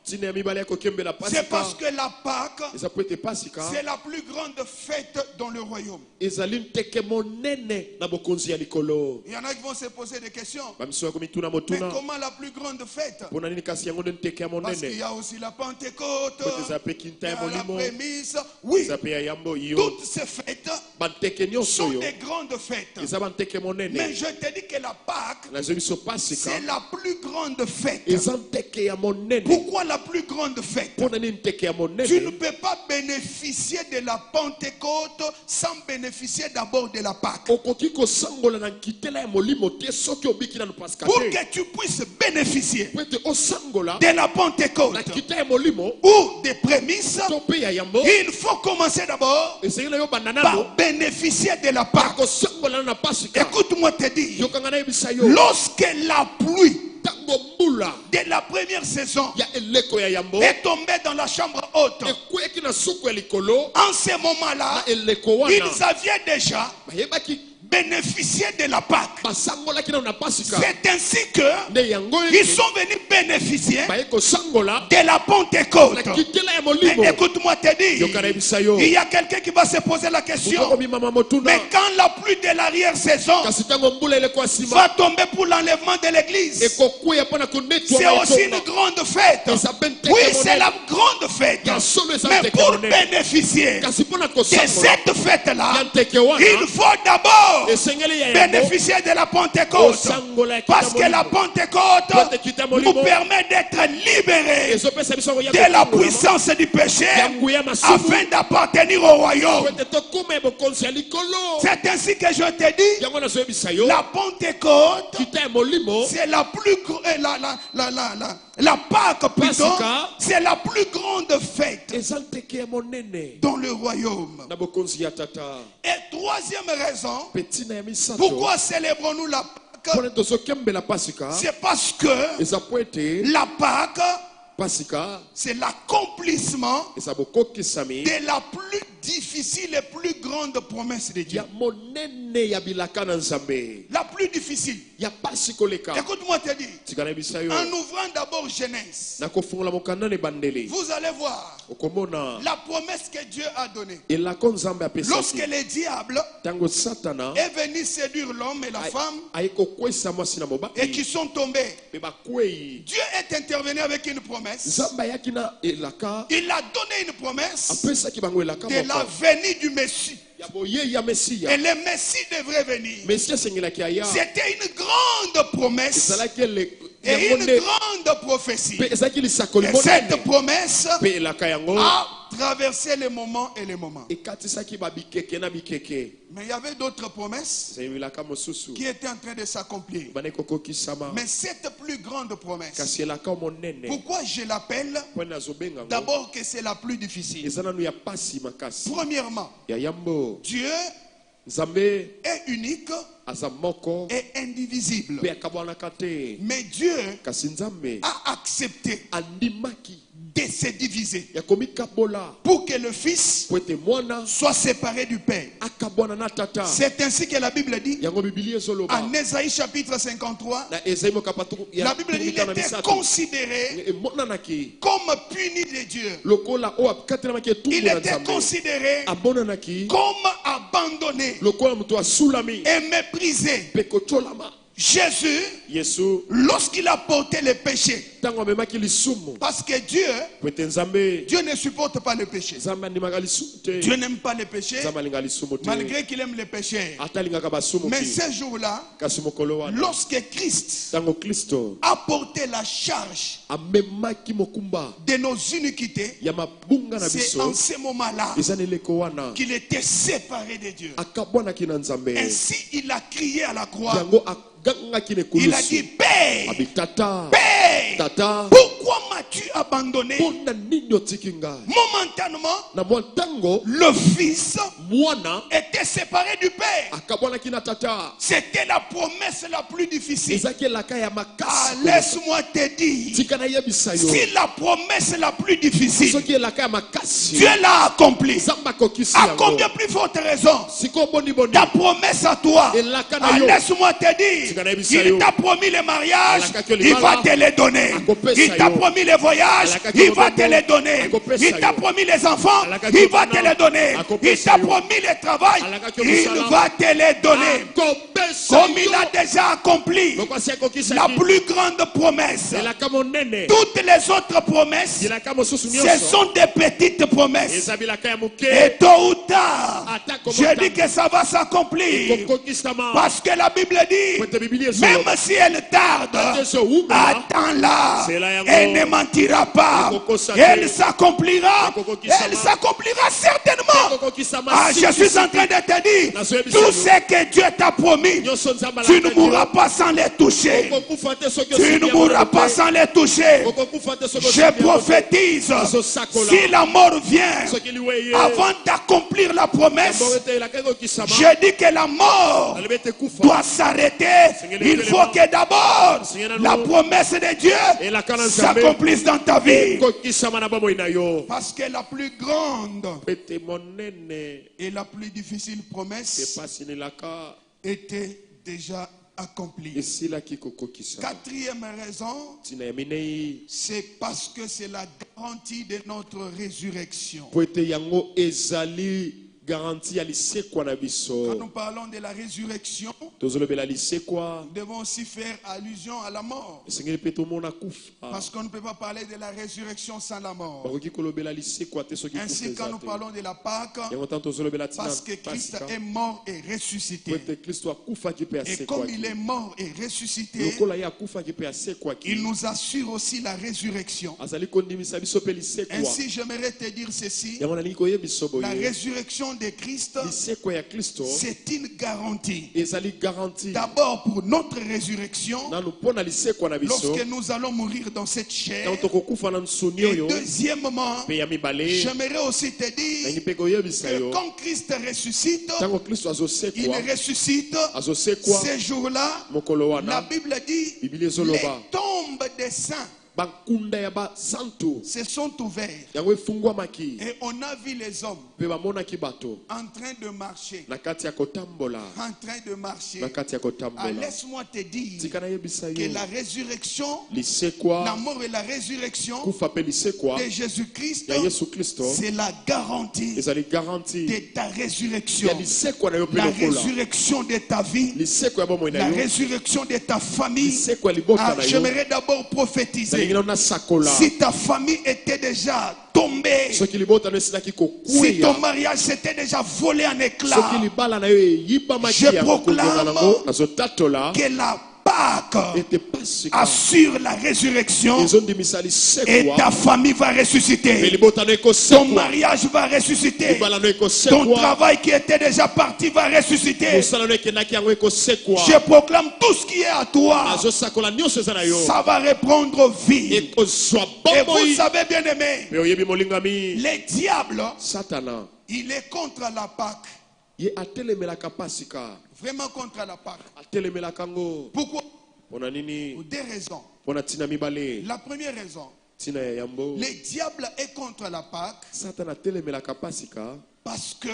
Speaker 5: Tina ya mibale ya kokembela
Speaker 2: c'est
Speaker 5: pasika.
Speaker 2: parce que la Pâque,
Speaker 5: Eza po ete pasika.
Speaker 2: c'est la plus grande fête dans le royaume.
Speaker 5: Ezali nteke monene na bokonzi ya likolo.
Speaker 2: Il y en a qui vont se poser des questions.
Speaker 5: Bamiso ya komituna
Speaker 2: Mais
Speaker 5: motuna.
Speaker 2: comment la plus grande fête?
Speaker 5: Pona nini kasi yango nde nteke ya
Speaker 2: Parce qu'il
Speaker 5: monene.
Speaker 2: y a aussi la Pentecôte,
Speaker 5: Po ete eza pe
Speaker 2: il y
Speaker 5: kinta ya
Speaker 2: a la
Speaker 5: molimo.
Speaker 2: prémisse. Oui,
Speaker 5: Eza pe ya yambo iyo.
Speaker 2: toutes ces fêtes
Speaker 5: Banteke nyonso
Speaker 2: sont
Speaker 5: yo.
Speaker 2: des grandes fêtes.
Speaker 5: Eza banteke
Speaker 2: Mais
Speaker 5: monene.
Speaker 2: je te dis que la Pâque,
Speaker 5: Nazo biso pasika.
Speaker 2: c'est la plus grande fête.
Speaker 5: Eza nteke ya monene.
Speaker 2: Pourquoi la plus grande fête?
Speaker 5: Pona nini nteke ya
Speaker 2: Tu ne
Speaker 5: monene.
Speaker 2: peux pas bénéficier de la Pentecôte sans bénéficier d'abord de la Pâque.
Speaker 5: Okoki kosangola na nkitela ya molimo te soki obiki nanu pasika
Speaker 2: Pour
Speaker 5: te.
Speaker 2: que tu puisses bénéficier
Speaker 5: Po ete osangola
Speaker 2: de la Pentecôte
Speaker 5: na nkita ya molimo
Speaker 2: ou des prémices,
Speaker 5: to mpe ya yambo.
Speaker 2: il faut commencer d'abord
Speaker 5: Esengeli na yo banda nano
Speaker 2: par bénéficier de la
Speaker 5: ya
Speaker 2: Pâque.
Speaker 5: kosangola na pasika.
Speaker 2: Écoute-moi te dire,
Speaker 5: Yokanga na yebisa yo.
Speaker 2: lorsque la pluie
Speaker 5: Tango mbula
Speaker 2: de la première saison
Speaker 5: ya eleko ya yambo
Speaker 2: est tombée dans la chambre haute,
Speaker 5: ekweyaki na suku ya likolo
Speaker 2: en ce moment-là,
Speaker 5: na eleko wana
Speaker 2: ils avaient déjà
Speaker 5: bayebaki
Speaker 2: bénéficié de la Pâque.
Speaker 5: basangolaki nano na pasika.
Speaker 2: C'est ainsi que
Speaker 5: Nde yango
Speaker 2: ils
Speaker 5: ete
Speaker 2: sont venus bénéficier
Speaker 5: baye kosangola
Speaker 2: de la Pentecôte.
Speaker 5: na kitela ya
Speaker 2: Mais
Speaker 5: molimo.
Speaker 2: écoute-moi te dire,
Speaker 5: Yokana yebisa yo.
Speaker 2: il y a quelqu'un qui va se poser la question,
Speaker 5: Mama motuna.
Speaker 2: mais quand la pluie de l'arrière-saison
Speaker 5: Kasi tango mbula eleko ya
Speaker 2: va
Speaker 5: nsima
Speaker 2: tomber pour l'enlèvement de l'église,
Speaker 5: ekokweya mpona konetwa
Speaker 2: c'est aussi une grande fête.
Speaker 5: eza mpe nteke
Speaker 2: Oui,
Speaker 5: monene.
Speaker 2: c'est la grande fête.
Speaker 5: Ya solo eza
Speaker 2: Mais
Speaker 5: nteke
Speaker 2: pour
Speaker 5: monene.
Speaker 2: bénéficier
Speaker 5: Kasi mpona
Speaker 2: de
Speaker 5: kosangola
Speaker 2: cette fête-là,
Speaker 5: ya nteke wana
Speaker 2: il faut d'abord
Speaker 5: esengeli ya yango
Speaker 2: bénéficier de la Pentecôte.
Speaker 5: osangola ya
Speaker 2: Parce que la
Speaker 5: molimo.
Speaker 2: Pentecôte nous permet d'être libérés
Speaker 5: ezopesa biso koya
Speaker 2: de la
Speaker 5: kofungola.
Speaker 2: puissance du péché
Speaker 5: Ya nguya masumu.
Speaker 2: afin d'appartenir au royaume.
Speaker 5: Po ete tokuma ya bokonzi ya likolo.
Speaker 2: C'est ainsi que je te dis,
Speaker 5: yango nazoyebisa yo
Speaker 2: la Pentecôte,
Speaker 5: kita ya molimo
Speaker 2: c'est la plus la Pâque plutôt,
Speaker 5: Pasika.
Speaker 2: c'est la plus grande fête
Speaker 5: eza nteke ya monene
Speaker 2: dans le royaume.
Speaker 5: na bokonzi ya tata.
Speaker 2: Et troisième raison,
Speaker 5: Petina ya misato
Speaker 2: pourquoi célébrons-nous la Pâque?
Speaker 5: mpona tozokembela pasika
Speaker 2: C'est parce que
Speaker 5: eza po ete
Speaker 2: la Pâque,
Speaker 5: pasika
Speaker 2: c'est l'accomplissement
Speaker 5: eza bokokisami
Speaker 2: de la plus difficile et plus grande promesse de Dieu.
Speaker 5: ya monene ya bilaka na Nzambe.
Speaker 2: La plus difficile.
Speaker 5: Ya pasi koleka.
Speaker 2: Écoute-moi te dire,
Speaker 5: Tika na yebisa yo.
Speaker 2: en ouvrant d'abord Genèse,
Speaker 5: Na kofungola mokanda ne bandeli.
Speaker 2: vous allez voir
Speaker 5: Okomona
Speaker 2: la promesse que Dieu a donnée.
Speaker 5: elako Nzambe
Speaker 2: Lorsque
Speaker 5: apesaki.
Speaker 2: le diable
Speaker 5: Tango Satana
Speaker 2: est venu séduire l'homme et la femme
Speaker 5: aikokwesa mwasi na
Speaker 2: et
Speaker 5: mobali.
Speaker 2: qui sont tombés,
Speaker 5: Be bakwei.
Speaker 2: Dieu est intervenu avec une promesse.
Speaker 5: Nzambe ayaki na elaka
Speaker 2: Il a donné une promesse
Speaker 5: apesaki bango elaka
Speaker 2: de la
Speaker 5: moko.
Speaker 2: venue du Messie.
Speaker 5: Ya boye ya Mesia.
Speaker 2: Et le Messie devrait venir.
Speaker 5: Mesia sengelaki aya.
Speaker 2: C'était une grande promesse
Speaker 5: Ezalaki ele
Speaker 2: et
Speaker 5: yango
Speaker 2: une
Speaker 5: nde
Speaker 2: grande prophétie.
Speaker 5: pe ezalaki lisakoli
Speaker 2: Et cette
Speaker 5: monene.
Speaker 2: promesse
Speaker 5: Pe elaka yango
Speaker 2: a traversé les moments et les moments.
Speaker 5: ekatisaki babikeke na bikeke.
Speaker 2: Mais il y avait d'autres promesses
Speaker 5: Elaka mosusu.
Speaker 2: qui étaient en train de s'accomplir.
Speaker 5: Bane kokokisama.
Speaker 2: Mais cette plus grande promesse,
Speaker 5: Kasi elaka monene.
Speaker 2: pourquoi je l'appelle
Speaker 5: Po nazobenga ngo.
Speaker 2: d'abord que c'est la plus difficile?
Speaker 5: Eza nanu ya pasi makasi.
Speaker 2: Premièrement,
Speaker 5: Ya yambo.
Speaker 2: Dieu
Speaker 5: Nzambe
Speaker 2: est unique
Speaker 5: aza moko
Speaker 2: est indivisible.
Speaker 5: pe akabwanaka te.
Speaker 2: Mais Dieu
Speaker 5: Kasi Nzambe
Speaker 2: a accepté
Speaker 5: andimaki
Speaker 2: de se diviser
Speaker 5: ya komikabola
Speaker 2: pour que le Fils
Speaker 5: po ete mwana
Speaker 2: soit séparé du Père.
Speaker 5: akabwana na tata.
Speaker 2: C'est ainsi que la Bible dit
Speaker 5: Yango Biblia ezoloba
Speaker 2: en Ésaïe chapitre 53.
Speaker 5: na Esaïe mokapatu ya
Speaker 2: La Bible dit il était considéré
Speaker 5: emonanaki
Speaker 2: comme puni de Dieu.
Speaker 5: lokola o akatelamaki etumbu
Speaker 2: Il
Speaker 5: na
Speaker 2: était
Speaker 5: Nzambe
Speaker 2: considéré
Speaker 5: abonanaki
Speaker 2: comme abandonné
Speaker 5: lokola moto asulami
Speaker 2: et méprisé.
Speaker 5: pe kotolama.
Speaker 2: Jésus,
Speaker 5: Yesu
Speaker 2: lorsqu'il a porté le péché,
Speaker 5: ntango amemaki lisumu
Speaker 2: parce que Dieu
Speaker 5: po ete Nzambe
Speaker 2: ne supporte pas le péché.
Speaker 5: Nzambe andimaka lisumu te.
Speaker 2: Dieu n'aime pas le péché,
Speaker 5: Nzambe alinga lisumu te
Speaker 2: malgré qu'il aime le péché.
Speaker 5: ata alingaka basumu
Speaker 2: Mais
Speaker 5: te.
Speaker 2: ce jour-là,
Speaker 5: Kasi mokolo wana
Speaker 2: lorsque Christ
Speaker 5: ntango Kristo
Speaker 2: a porté la charge
Speaker 5: amemaki mokumba
Speaker 2: de nos iniquités,
Speaker 5: ya mabunga na
Speaker 2: c'est en
Speaker 5: biso
Speaker 2: ce moment-là
Speaker 5: eza na eleko wana
Speaker 2: qu'il était séparé de Dieu.
Speaker 5: akabwanaki na Nzambe.
Speaker 2: Ainsi, il a crié à la croix.
Speaker 5: yango agangaki na
Speaker 2: Il a dit,
Speaker 5: ekulusu
Speaker 2: Père,
Speaker 5: abi tata
Speaker 2: Père,
Speaker 5: tata
Speaker 2: pourquoi m'as-tu abandonné?
Speaker 5: mpona nini otiki ngai.
Speaker 2: Momentanément,
Speaker 5: na mwa ntango
Speaker 2: le Fils
Speaker 5: mwana
Speaker 2: était séparé du Père.
Speaker 5: akabwanaki na tata.
Speaker 2: C'était la promesse la plus difficile.
Speaker 5: ezaki elaka ya
Speaker 2: Ah,
Speaker 5: makasi.
Speaker 2: laisse-moi te dire,
Speaker 5: tika nayebisa yo
Speaker 2: si la promesse la plus difficile,
Speaker 5: soki elaka ya makasi
Speaker 2: Dieu l'a accompli.
Speaker 5: nzambe akokisi
Speaker 2: À
Speaker 5: yango.
Speaker 2: combien plus forte raison?
Speaker 5: sikoyo boni
Speaker 2: Ta promesse à toi.
Speaker 5: elaka na
Speaker 2: Ah,
Speaker 5: yo
Speaker 2: laisse-moi te dire, il t'a promis le mariage, il va te le donner. Il t'a promis le voyage, il va te le donner. Il t'a promis les enfants, il va te le donner. Il t'a promis le travail, il va te le donner.
Speaker 5: akopesa
Speaker 2: Comme il a déjà accompli
Speaker 5: lokwasi akokisa
Speaker 2: la plus grande promesse.
Speaker 5: elaka monene
Speaker 2: Toutes les autres promesses,
Speaker 5: bilaka mosusu
Speaker 2: ce
Speaker 5: nyonso
Speaker 2: sont des petites promesses.
Speaker 5: eza bilaka ya moke
Speaker 2: Et tôt ou tard,
Speaker 5: Atako
Speaker 2: je dis que ça va s'accomplir.
Speaker 5: kokokisama
Speaker 2: Parce que la Bible dit,
Speaker 5: po ete biblia
Speaker 2: même
Speaker 5: ezoloba
Speaker 2: si elle tarde,
Speaker 5: ate ezowumela
Speaker 2: attends-la.
Speaker 5: C'est là, yango.
Speaker 2: Elle ne mentira pas.
Speaker 5: Ekokosate.
Speaker 2: Elle s'accomplira.
Speaker 5: Ekokokisama.
Speaker 2: Elle s'accomplira certainement.
Speaker 5: kokokisama
Speaker 2: Ah, je suis en train de te dire,
Speaker 5: Nazoyebisa
Speaker 2: tout
Speaker 5: yo.
Speaker 2: ce que Dieu t'a promis,
Speaker 5: nyonso nzambe
Speaker 2: tu ne
Speaker 5: alakaki yo.
Speaker 2: mourras pas sans les toucher.
Speaker 5: okokufa te soki
Speaker 2: Tu
Speaker 5: osimbi
Speaker 2: ne
Speaker 5: yango
Speaker 2: mourras
Speaker 5: te.
Speaker 2: pas sans les toucher.
Speaker 5: okokufa te soki
Speaker 2: Je
Speaker 5: osimbi yango te.
Speaker 2: prophétise,
Speaker 5: Nazosakola.
Speaker 2: si la mort vient,
Speaker 5: soki liweye
Speaker 2: avant d'accomplir la promesse,
Speaker 5: mort ete elaka ekokisama
Speaker 2: je dis que la mort
Speaker 5: nalobi ete kufa
Speaker 2: doit s'arrêter. Il faut que d'abord la promesse de Dieu s'accomplisse dans ta vie.
Speaker 5: ekokisama na bomoi na yo.
Speaker 2: Parce que la plus grande
Speaker 5: ete monene
Speaker 2: et la plus difficile promesse
Speaker 5: epasi nelaka
Speaker 2: était déjà accomplie.
Speaker 5: esilaki kokokisa.
Speaker 2: Quatrième raison,
Speaker 5: ntina ya minei
Speaker 2: c'est parce que c'est la garantie de notre résurrection.
Speaker 5: po ete yango ezali garanti ya lisekwa na
Speaker 2: Quand
Speaker 5: biso.
Speaker 2: nous parlons de la résurrection,
Speaker 5: tozolobela lisekwa
Speaker 2: nous devons aussi faire allusion à la mort.
Speaker 5: esengeli mpe tomona kufa.
Speaker 2: Parce qu'on ne peut pas parler de la résurrection sans la mort.
Speaker 5: bakoki kolobela lisekwa te soki kufa
Speaker 2: Ainsi, quand
Speaker 5: eza
Speaker 2: nous
Speaker 5: te.
Speaker 2: parlons de la Pâque,
Speaker 5: yango ntango tozolobela ntina
Speaker 2: parce que Christ
Speaker 5: pasika
Speaker 2: est mort et
Speaker 5: po
Speaker 2: ressuscité.
Speaker 5: ete kristo akufaki mpe
Speaker 2: Et comme il est
Speaker 5: asekwaki.
Speaker 2: mort et ressuscité,
Speaker 5: lokola ye akufaki mpe asekwaki
Speaker 2: il nous assure aussi la résurrection.
Speaker 5: azali kondimisa biso mpe lisekwa.
Speaker 2: Ainsi, j'aimerais te dire ceci.
Speaker 5: yango nalingi koyebisa
Speaker 2: La
Speaker 5: boye
Speaker 2: résurrection de Christ,
Speaker 5: lisekwa ya kristo
Speaker 2: c'est une garantie.
Speaker 5: ezali garanti
Speaker 2: D'abord pour notre résurrection,
Speaker 5: nanu mpo na lisekwa na biso
Speaker 2: lorsque nous allons mourir dans cette chair.
Speaker 5: ntango tokokufa na nsuni
Speaker 2: Et
Speaker 5: oyo
Speaker 2: deuxièmement,
Speaker 5: mpe ya mibale
Speaker 2: j'aimerais aussi te
Speaker 5: nalingi
Speaker 2: dire
Speaker 5: mpe koyebisa
Speaker 2: que
Speaker 5: yo
Speaker 2: quand Christ ressuscite,
Speaker 5: ntango kristo
Speaker 2: il
Speaker 5: azosekwa
Speaker 2: ressuscite.
Speaker 5: azosekwa
Speaker 2: Ces jours-là,
Speaker 5: mokolo
Speaker 2: la
Speaker 5: wana
Speaker 2: Bible dit,
Speaker 5: biblia
Speaker 2: les
Speaker 5: ezoloba
Speaker 2: tombes des saints
Speaker 5: bankunda ya basantu
Speaker 2: se sont ouvertes.
Speaker 5: yango efungwamaki
Speaker 2: Et on a vu les hommes
Speaker 5: mpe bamonaki bato
Speaker 2: en train de marcher.
Speaker 5: na kati ya kotambola
Speaker 2: En train de marcher.
Speaker 5: na kati ya
Speaker 2: Ah,
Speaker 5: kotambola.
Speaker 2: laisse-moi te dire
Speaker 5: tika nayebisa
Speaker 2: que
Speaker 5: yo
Speaker 2: la résurrection, la
Speaker 5: lisekwa
Speaker 2: mort et la résurrection
Speaker 5: kufa mpe lisekwa
Speaker 2: de Jésus-Christ,
Speaker 5: ya yesu kristo
Speaker 2: c'est la garantie
Speaker 5: ezali garanti
Speaker 2: de ta résurrection.
Speaker 5: ya lisekwa na yo mpe
Speaker 2: La
Speaker 5: lokola
Speaker 2: résurrection de ta vie,
Speaker 5: lisekwa ya bomoi na
Speaker 2: la
Speaker 5: yo
Speaker 2: résurrection de ta famille.
Speaker 5: lisekwa ya libota
Speaker 2: Ah,
Speaker 5: na yo
Speaker 2: j'aimerais d'abord prophétiser.
Speaker 5: nalingi nano nasakola
Speaker 2: Si ta famille était déjà tombée,
Speaker 5: soki libota no esilaki
Speaker 2: si ton
Speaker 5: kokweya
Speaker 2: mariage s'était déjà volé en
Speaker 5: soki
Speaker 2: éclats,
Speaker 5: libala na yo eyibamaki
Speaker 2: Je
Speaker 5: ya kokona
Speaker 2: proclame
Speaker 5: nango nazotatola
Speaker 2: que la Pâque
Speaker 5: ete pasika
Speaker 2: assure la résurrection
Speaker 5: ezondimisa
Speaker 2: et
Speaker 5: lisekwa
Speaker 2: ta famille va
Speaker 5: mpe
Speaker 2: ressusciter.
Speaker 5: libota no
Speaker 2: Ton
Speaker 5: ekosekwa
Speaker 2: mariage va ressusciter.
Speaker 5: libala no
Speaker 2: Ton
Speaker 5: ekosekwa
Speaker 2: travail qui était déjà parti va ressusciter.
Speaker 5: mosala no ekendaki yango ekosekwa
Speaker 2: Je proclame tout ce qui est à toi.
Speaker 5: azosakola nyonso eza na yo
Speaker 2: Ça va reprendre vie.
Speaker 5: ekozwa
Speaker 2: Et vous
Speaker 5: bomoi
Speaker 2: savez bien aimé,
Speaker 5: mpe oyebi molingami
Speaker 2: le diable,
Speaker 5: satana
Speaker 2: il est contre la Pâque.
Speaker 5: Ye atelemelaka pasika.
Speaker 2: Vraiment contre la Pâque.
Speaker 5: Atelemelaka ngo.
Speaker 2: Pourquoi?
Speaker 5: Pona nini?
Speaker 2: Pour deux raisons.
Speaker 5: Pona tina mibale.
Speaker 2: La première raison,
Speaker 5: Tina ya yambo.
Speaker 2: le diable est contre la Pâque
Speaker 5: Satan atelemelaka pasika.
Speaker 2: parce que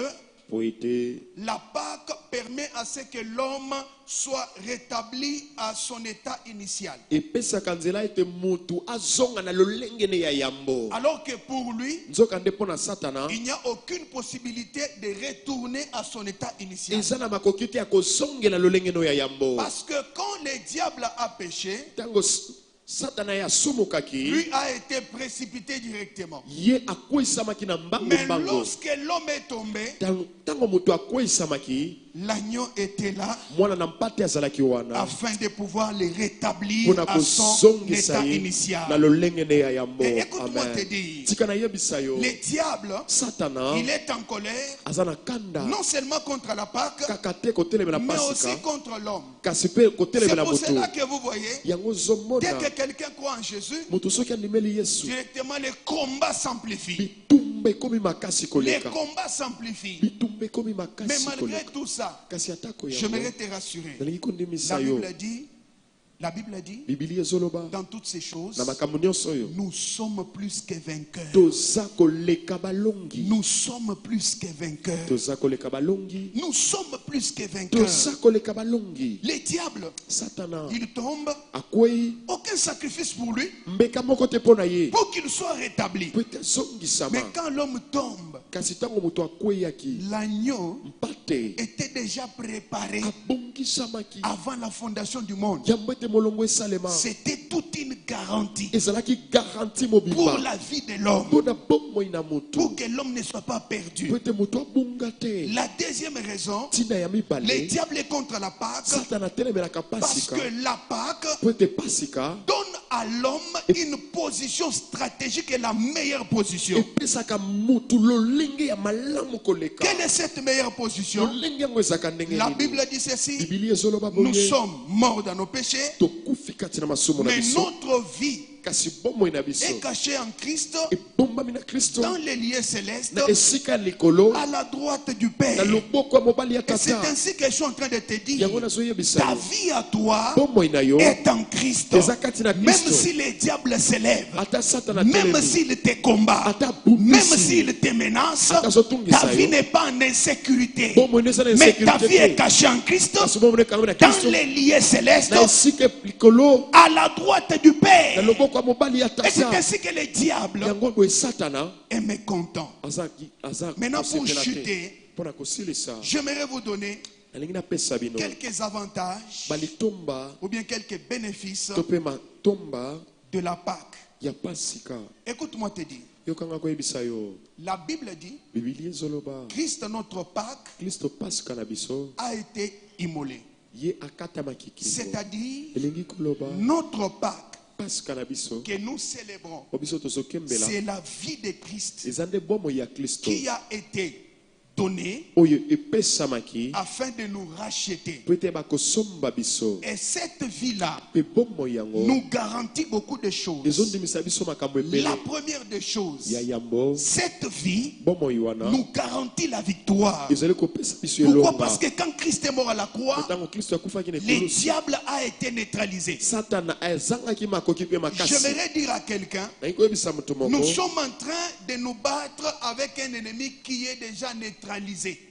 Speaker 5: Po ete
Speaker 2: la Pâque permet à ce que l'homme soit rétabli à son état initial.
Speaker 5: epesaka nzela ete mutu azonga na lolenge ne ya yambo.
Speaker 2: Alors que pour lui,
Speaker 5: Nzoka nde pona Satana.
Speaker 2: il n'y a aucune possibilité de retourner à son état initial.
Speaker 5: Eza na makoki te ya kozongela lolenge no ya yambo.
Speaker 2: Parce que quand le diable a péché,
Speaker 5: Tango Satana ya sumukaki.
Speaker 2: lui a été précipité directement.
Speaker 5: Ye akwesamaki na mbango
Speaker 2: Mais
Speaker 5: mbango.
Speaker 2: lorsque l'homme est tombé,
Speaker 5: Tango mutu akwesamaki.
Speaker 2: l'agneau était là
Speaker 5: Mwana na mpate azalaki wana.
Speaker 2: afin de pouvoir le rétablir
Speaker 5: Pona
Speaker 2: à son
Speaker 5: kozongisa
Speaker 2: état
Speaker 5: ye na
Speaker 2: initial.
Speaker 5: lolenge ne ya yambo.
Speaker 2: Et écoute-moi te
Speaker 5: Amen.
Speaker 2: dire,
Speaker 5: Tika na yebisa yo.
Speaker 2: le diable,
Speaker 5: Satana
Speaker 2: il est en colère,
Speaker 5: azana kanda.
Speaker 2: non seulement contre la Pâque,
Speaker 5: Kaka te kotelemela
Speaker 2: mais aussi
Speaker 5: pasika.
Speaker 2: contre l'homme.
Speaker 5: Kasi pe
Speaker 2: C'est
Speaker 5: kotelemela
Speaker 2: pour
Speaker 5: mutu.
Speaker 2: cela que vous voyez,
Speaker 5: Yango
Speaker 2: dès
Speaker 5: zomona.
Speaker 2: que quelqu'un croit en Jésus,
Speaker 5: Mutu soki andimeli Yesu.
Speaker 2: directement le combat s'amplifie.
Speaker 5: Bitumba ekomi makasi
Speaker 2: Les
Speaker 5: koleka.
Speaker 2: combats s'amplifient.
Speaker 5: Bitumba ekomi
Speaker 2: Mais
Speaker 5: makasi
Speaker 2: malgré
Speaker 5: koleka.
Speaker 2: tout ça,
Speaker 5: Kasi atako
Speaker 2: j'aimerais
Speaker 5: yango.
Speaker 2: te rassurer.
Speaker 5: Nalingi kondimisa yo.
Speaker 2: La Bible dit,
Speaker 5: Biblia ezoloba.
Speaker 2: dans toutes ces choses,
Speaker 5: Na makambo nyonso oyo.
Speaker 2: nous sommes plus que vainqueurs.
Speaker 5: Toza koleka balongi.
Speaker 2: Nous sommes plus que vainqueurs.
Speaker 5: Toza koleka balongi.
Speaker 2: Nous sommes plus que vainqueurs.
Speaker 5: Toza koleka balongi.
Speaker 2: Les diables,
Speaker 5: Satana
Speaker 2: il tombe,
Speaker 5: akwei
Speaker 2: aucun sacrifice pour lui,
Speaker 5: mbeka moko te pona ye.
Speaker 2: pour qu'il soit rétabli.
Speaker 5: Po ete azongisama.
Speaker 2: Mais quand l'homme tombe,
Speaker 5: Kasi tango mutu akweyaki.
Speaker 2: l'agneau
Speaker 5: Mpate
Speaker 2: était déjà préparé
Speaker 5: abongisamaki.
Speaker 2: avant la fondation du monde.
Speaker 5: Yambo ete molongo esalema.
Speaker 2: C'était toute une garantie
Speaker 5: Ezalaki garanti
Speaker 2: pour
Speaker 5: mobimba.
Speaker 2: la vie de l'homme,
Speaker 5: Mpona bomoi na mutu.
Speaker 2: pour que l'homme ne soit pas perdu.
Speaker 5: Po ete mutu abunga te.
Speaker 2: La deuxième raison,
Speaker 5: Tina ya
Speaker 2: le
Speaker 5: mibale.
Speaker 2: diable est contre la Pâque
Speaker 5: Satana atelemelaka
Speaker 2: parce
Speaker 5: pasika.
Speaker 2: que la Pâque
Speaker 5: Po ete pasika
Speaker 2: donne à l'homme une position stratégique et la meilleure position.
Speaker 5: epesaka mutu lolenge ya malamu koleka.
Speaker 2: Quelle est cette meilleure position?
Speaker 5: Lolenge yango ezalaka ndenge
Speaker 2: La
Speaker 5: nini?
Speaker 2: Bible dit ceci,
Speaker 5: Biblia ezoloba
Speaker 2: nous
Speaker 5: boye.
Speaker 2: sommes morts dans nos péchés,
Speaker 5: Tokufi kati na masumu na
Speaker 2: mais
Speaker 5: biso.
Speaker 2: notre vie
Speaker 5: Kasi bomoi na biso.
Speaker 2: est cachée en Christ
Speaker 5: Ebombami na Kristo.
Speaker 2: dans les lieux célestes
Speaker 5: Na esika ya likolo.
Speaker 2: à la droite du Père.
Speaker 5: Na loboko ya mobali ya
Speaker 2: Et c'est
Speaker 5: tata.
Speaker 2: ainsi que je suis en train de te dire,
Speaker 5: Yango nazoyebisa
Speaker 2: ta
Speaker 5: yo.
Speaker 2: vie à toi
Speaker 5: Bomoi na yo.
Speaker 2: est en Christ.
Speaker 5: Eza kati na
Speaker 2: Même
Speaker 5: Kristo.
Speaker 2: si les diables s'élèvent,
Speaker 5: Ata Satana
Speaker 2: même
Speaker 5: telemi.
Speaker 2: s'il te combat,
Speaker 5: Ata bubisi.
Speaker 2: même s'il te menace,
Speaker 5: Ata zotungisa
Speaker 2: ta vie
Speaker 5: yo.
Speaker 2: n'est pas en insécurité.
Speaker 5: Bomoi neza na
Speaker 2: Mais ta vie est
Speaker 5: insécurité.
Speaker 2: cachée en Christ
Speaker 5: Kasi bomoi na
Speaker 2: dans
Speaker 5: Kristo.
Speaker 2: les lieux célestes
Speaker 5: Na esika ya likolo.
Speaker 2: à la droite du
Speaker 5: Na
Speaker 2: Père.
Speaker 5: loboko ya mobali ya
Speaker 2: Et c'est
Speaker 5: tata.
Speaker 2: ainsi que le diable
Speaker 5: Yango boye Satana.
Speaker 2: est mécontent. Maintenant, pour chuter,
Speaker 5: Pona kosilisa.
Speaker 2: j'aimerais vous donner
Speaker 5: Nalingi napesa bino.
Speaker 2: quelques avantages
Speaker 5: Balitomba.
Speaker 2: ou bien quelques bénéfices
Speaker 5: Tope matomba.
Speaker 2: de la Pâque.
Speaker 5: Ya pasika.
Speaker 2: Écoute-moi te dire,
Speaker 5: Yokanga koyebisa yo.
Speaker 2: la Bible dit,
Speaker 5: Biblia ezoloba.
Speaker 2: Christ, notre Pâque,
Speaker 5: Kristo pasika na biso.
Speaker 2: a été immolé.
Speaker 5: Ye akata makiki.
Speaker 2: C'est-à-dire,
Speaker 5: Elingi koloba.
Speaker 2: notre Pâque
Speaker 5: Pasika na biso.
Speaker 2: que nous célébrons,
Speaker 5: Po biso tozokembela.
Speaker 2: c'est la vie de Christ
Speaker 5: Eza nde bomo ya Kristo.
Speaker 2: qui a été donnée
Speaker 5: Oyo epesamaki.
Speaker 2: afin de nous racheter.
Speaker 5: Po ete bakosomba biso.
Speaker 2: Et cette vie-là
Speaker 5: Pe bomo yango.
Speaker 2: nous garantit beaucoup de choses.
Speaker 5: Ezondimisa biso makambo ebele.
Speaker 2: La première des choses,
Speaker 5: Ya yambo.
Speaker 2: cette vie
Speaker 5: Bomo iwana.
Speaker 2: nous garantit la victoire.
Speaker 5: Ezali kopesa biso
Speaker 2: Pourquoi?
Speaker 5: elonga.
Speaker 2: Parce que quand Christ est mort à la croix,
Speaker 5: Ntango Kristo akufaki na
Speaker 2: le
Speaker 5: ekulusu.
Speaker 2: diable a été neutralisé.
Speaker 5: Satana azangaki makoki pe makasi.
Speaker 2: J'aimerais dire à quelqu'un,
Speaker 5: Nalingi koyebisa moto moko.
Speaker 2: nous sommes en train de nous battre avec un ennemi qui est déjà neutralisé.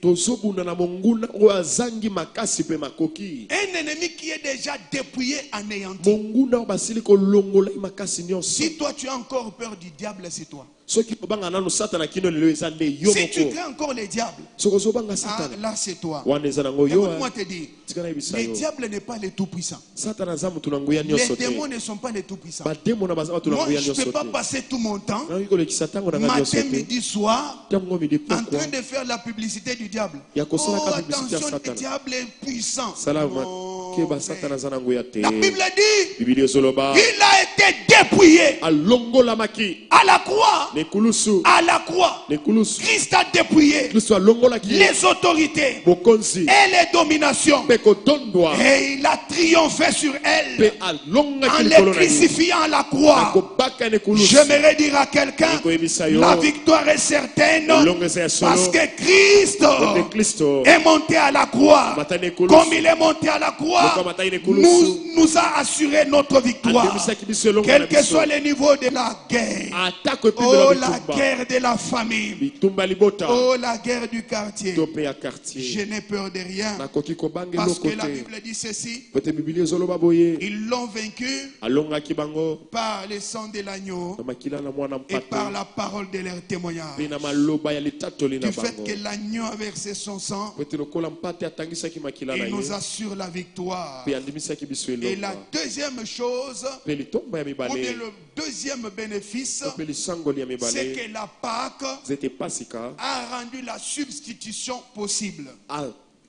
Speaker 5: Tozobunda na monguna oyo azangi makasi pe makoki.
Speaker 2: Un ennemi qui est déjà dépouillé, anéanti.
Speaker 5: Monguna oyo basili kolongola ye makasi nyonso.
Speaker 2: Si toi tu as encore peur du diable, c'est toi.
Speaker 5: Soki obanga nano Satana kino lelo eza nde yo
Speaker 2: Si tu
Speaker 5: moko.
Speaker 2: crains encore le diable,
Speaker 5: Soki ozobanga
Speaker 2: ah,
Speaker 5: Satana.
Speaker 2: là c'est toi.
Speaker 5: Wana eza nango yo.
Speaker 2: Écoute-moi te dire,
Speaker 5: Tika na yebisa
Speaker 2: le
Speaker 5: yo.
Speaker 2: diable n'est pas le tout-puissant.
Speaker 5: Satana aza motu na nguya
Speaker 2: Les
Speaker 5: nyonso te.
Speaker 2: démons ne sont pas les tout-puissants.
Speaker 5: Bademo na baza batu na
Speaker 2: Moi,
Speaker 5: nguya
Speaker 2: je ne peux
Speaker 5: nyonso
Speaker 2: pas
Speaker 5: te.
Speaker 2: passer tout mon temps,
Speaker 5: Nalingi kolekisa ntango na nga nyonso
Speaker 2: matin,
Speaker 5: te.
Speaker 2: midi, soir,
Speaker 5: Ntango midi
Speaker 2: en
Speaker 5: pokwa.
Speaker 2: train de faire la publicité du diable.
Speaker 5: Ya kosala
Speaker 2: Oh,
Speaker 5: ka publicité ya
Speaker 2: attention, le
Speaker 5: Satana.
Speaker 2: diable est puissant.
Speaker 5: Salama.
Speaker 2: Non.
Speaker 5: soki basata na zanango ya te.
Speaker 2: La Bible dit,
Speaker 5: Bibiliya ezoloba
Speaker 2: il a été dépouillé
Speaker 5: alongolamaki
Speaker 2: à la croix.
Speaker 5: nekulusu
Speaker 2: À la croix,
Speaker 5: nekulusu
Speaker 2: Christ a dépouillé
Speaker 5: Kristo alongolaki
Speaker 2: les autorités
Speaker 5: bokonzi
Speaker 2: et les dominations.
Speaker 5: mpe kotondwa
Speaker 2: Et il a triomphé sur elles
Speaker 5: mpe
Speaker 2: en
Speaker 5: alongaki
Speaker 2: les
Speaker 5: likolo na ye
Speaker 2: crucifiant à la croix.
Speaker 5: akobaka nekulusu.
Speaker 2: J'aimerais dire à quelqu'un,
Speaker 5: Nikoyebisa yo
Speaker 2: la victoire est certaine
Speaker 5: elongo eza ya solo
Speaker 2: parce que Christ
Speaker 5: kote Kristo
Speaker 2: est monté à la croix.
Speaker 5: Matane nekulusu
Speaker 2: Comme il est monté à la croix,
Speaker 5: Lokola matane nekulusu
Speaker 2: nous a assuré notre victoire.
Speaker 5: ademisaki biso elongo na
Speaker 2: Quel que
Speaker 5: biso
Speaker 2: soit le niveau de la guerre.
Speaker 5: atako
Speaker 2: Oh,
Speaker 5: epimela
Speaker 2: la
Speaker 5: bitumba
Speaker 2: guerre de la famille.
Speaker 5: bitumba libota
Speaker 2: Oh, la guerre du quartier.
Speaker 5: to mpe ya quartier
Speaker 2: Je n'ai peur de rien.
Speaker 5: nakoki kobanga
Speaker 2: Parce
Speaker 5: eloko
Speaker 2: que la
Speaker 5: te
Speaker 2: Bible dit ceci.
Speaker 5: po ete bibiliya ezoloba boye
Speaker 2: Ils l'ont vaincu
Speaker 5: alongaki bango
Speaker 2: par le sang de l'agneau
Speaker 5: na makila na mwana
Speaker 2: et par
Speaker 5: mpate
Speaker 2: la parole de leur témoignage.
Speaker 5: mpe na maloba ya litatoli na
Speaker 2: Du fait
Speaker 5: bango
Speaker 2: que l'agneau a versé son sang,
Speaker 5: po ete lokola mpate atangisaki makila na
Speaker 2: il nous
Speaker 5: ye
Speaker 2: assure la victoire.
Speaker 5: mpe andimisaki biso
Speaker 2: Et la
Speaker 5: elonga
Speaker 2: deuxième chose,
Speaker 5: mpe litomba ya
Speaker 2: ou bien
Speaker 5: mibale
Speaker 2: le deuxième bénéfice,
Speaker 5: mpe lisangoli ya
Speaker 2: c'est
Speaker 5: mibale
Speaker 2: que la Pâque
Speaker 5: zete pasika
Speaker 2: a rendu la substitution possible.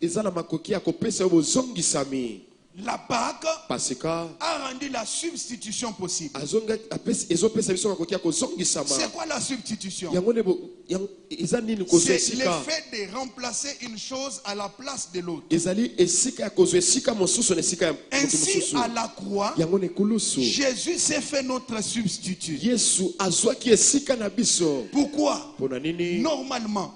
Speaker 5: eza na makoki ya kopesa yo bozongisami
Speaker 2: La Pâque
Speaker 5: pasika
Speaker 2: a rendu la substitution possible.
Speaker 5: ezopesa biso makoki ya kozongisama
Speaker 2: C'est quoi la substitution?
Speaker 5: yango nde eza nini kozwa
Speaker 2: C'est
Speaker 5: esika
Speaker 2: le fait de remplacer une chose à la place de l'autre.
Speaker 5: ezali esika ya kozwa esika mosusu na esika ya moto
Speaker 2: Ainsi,
Speaker 5: mosusu
Speaker 2: à la croix,
Speaker 5: yango na ekulusu
Speaker 2: Jésus s'est fait notre substitut.
Speaker 5: yesu azwaki esika na biso
Speaker 2: Pourquoi?
Speaker 5: mpo na nini
Speaker 2: Normalement,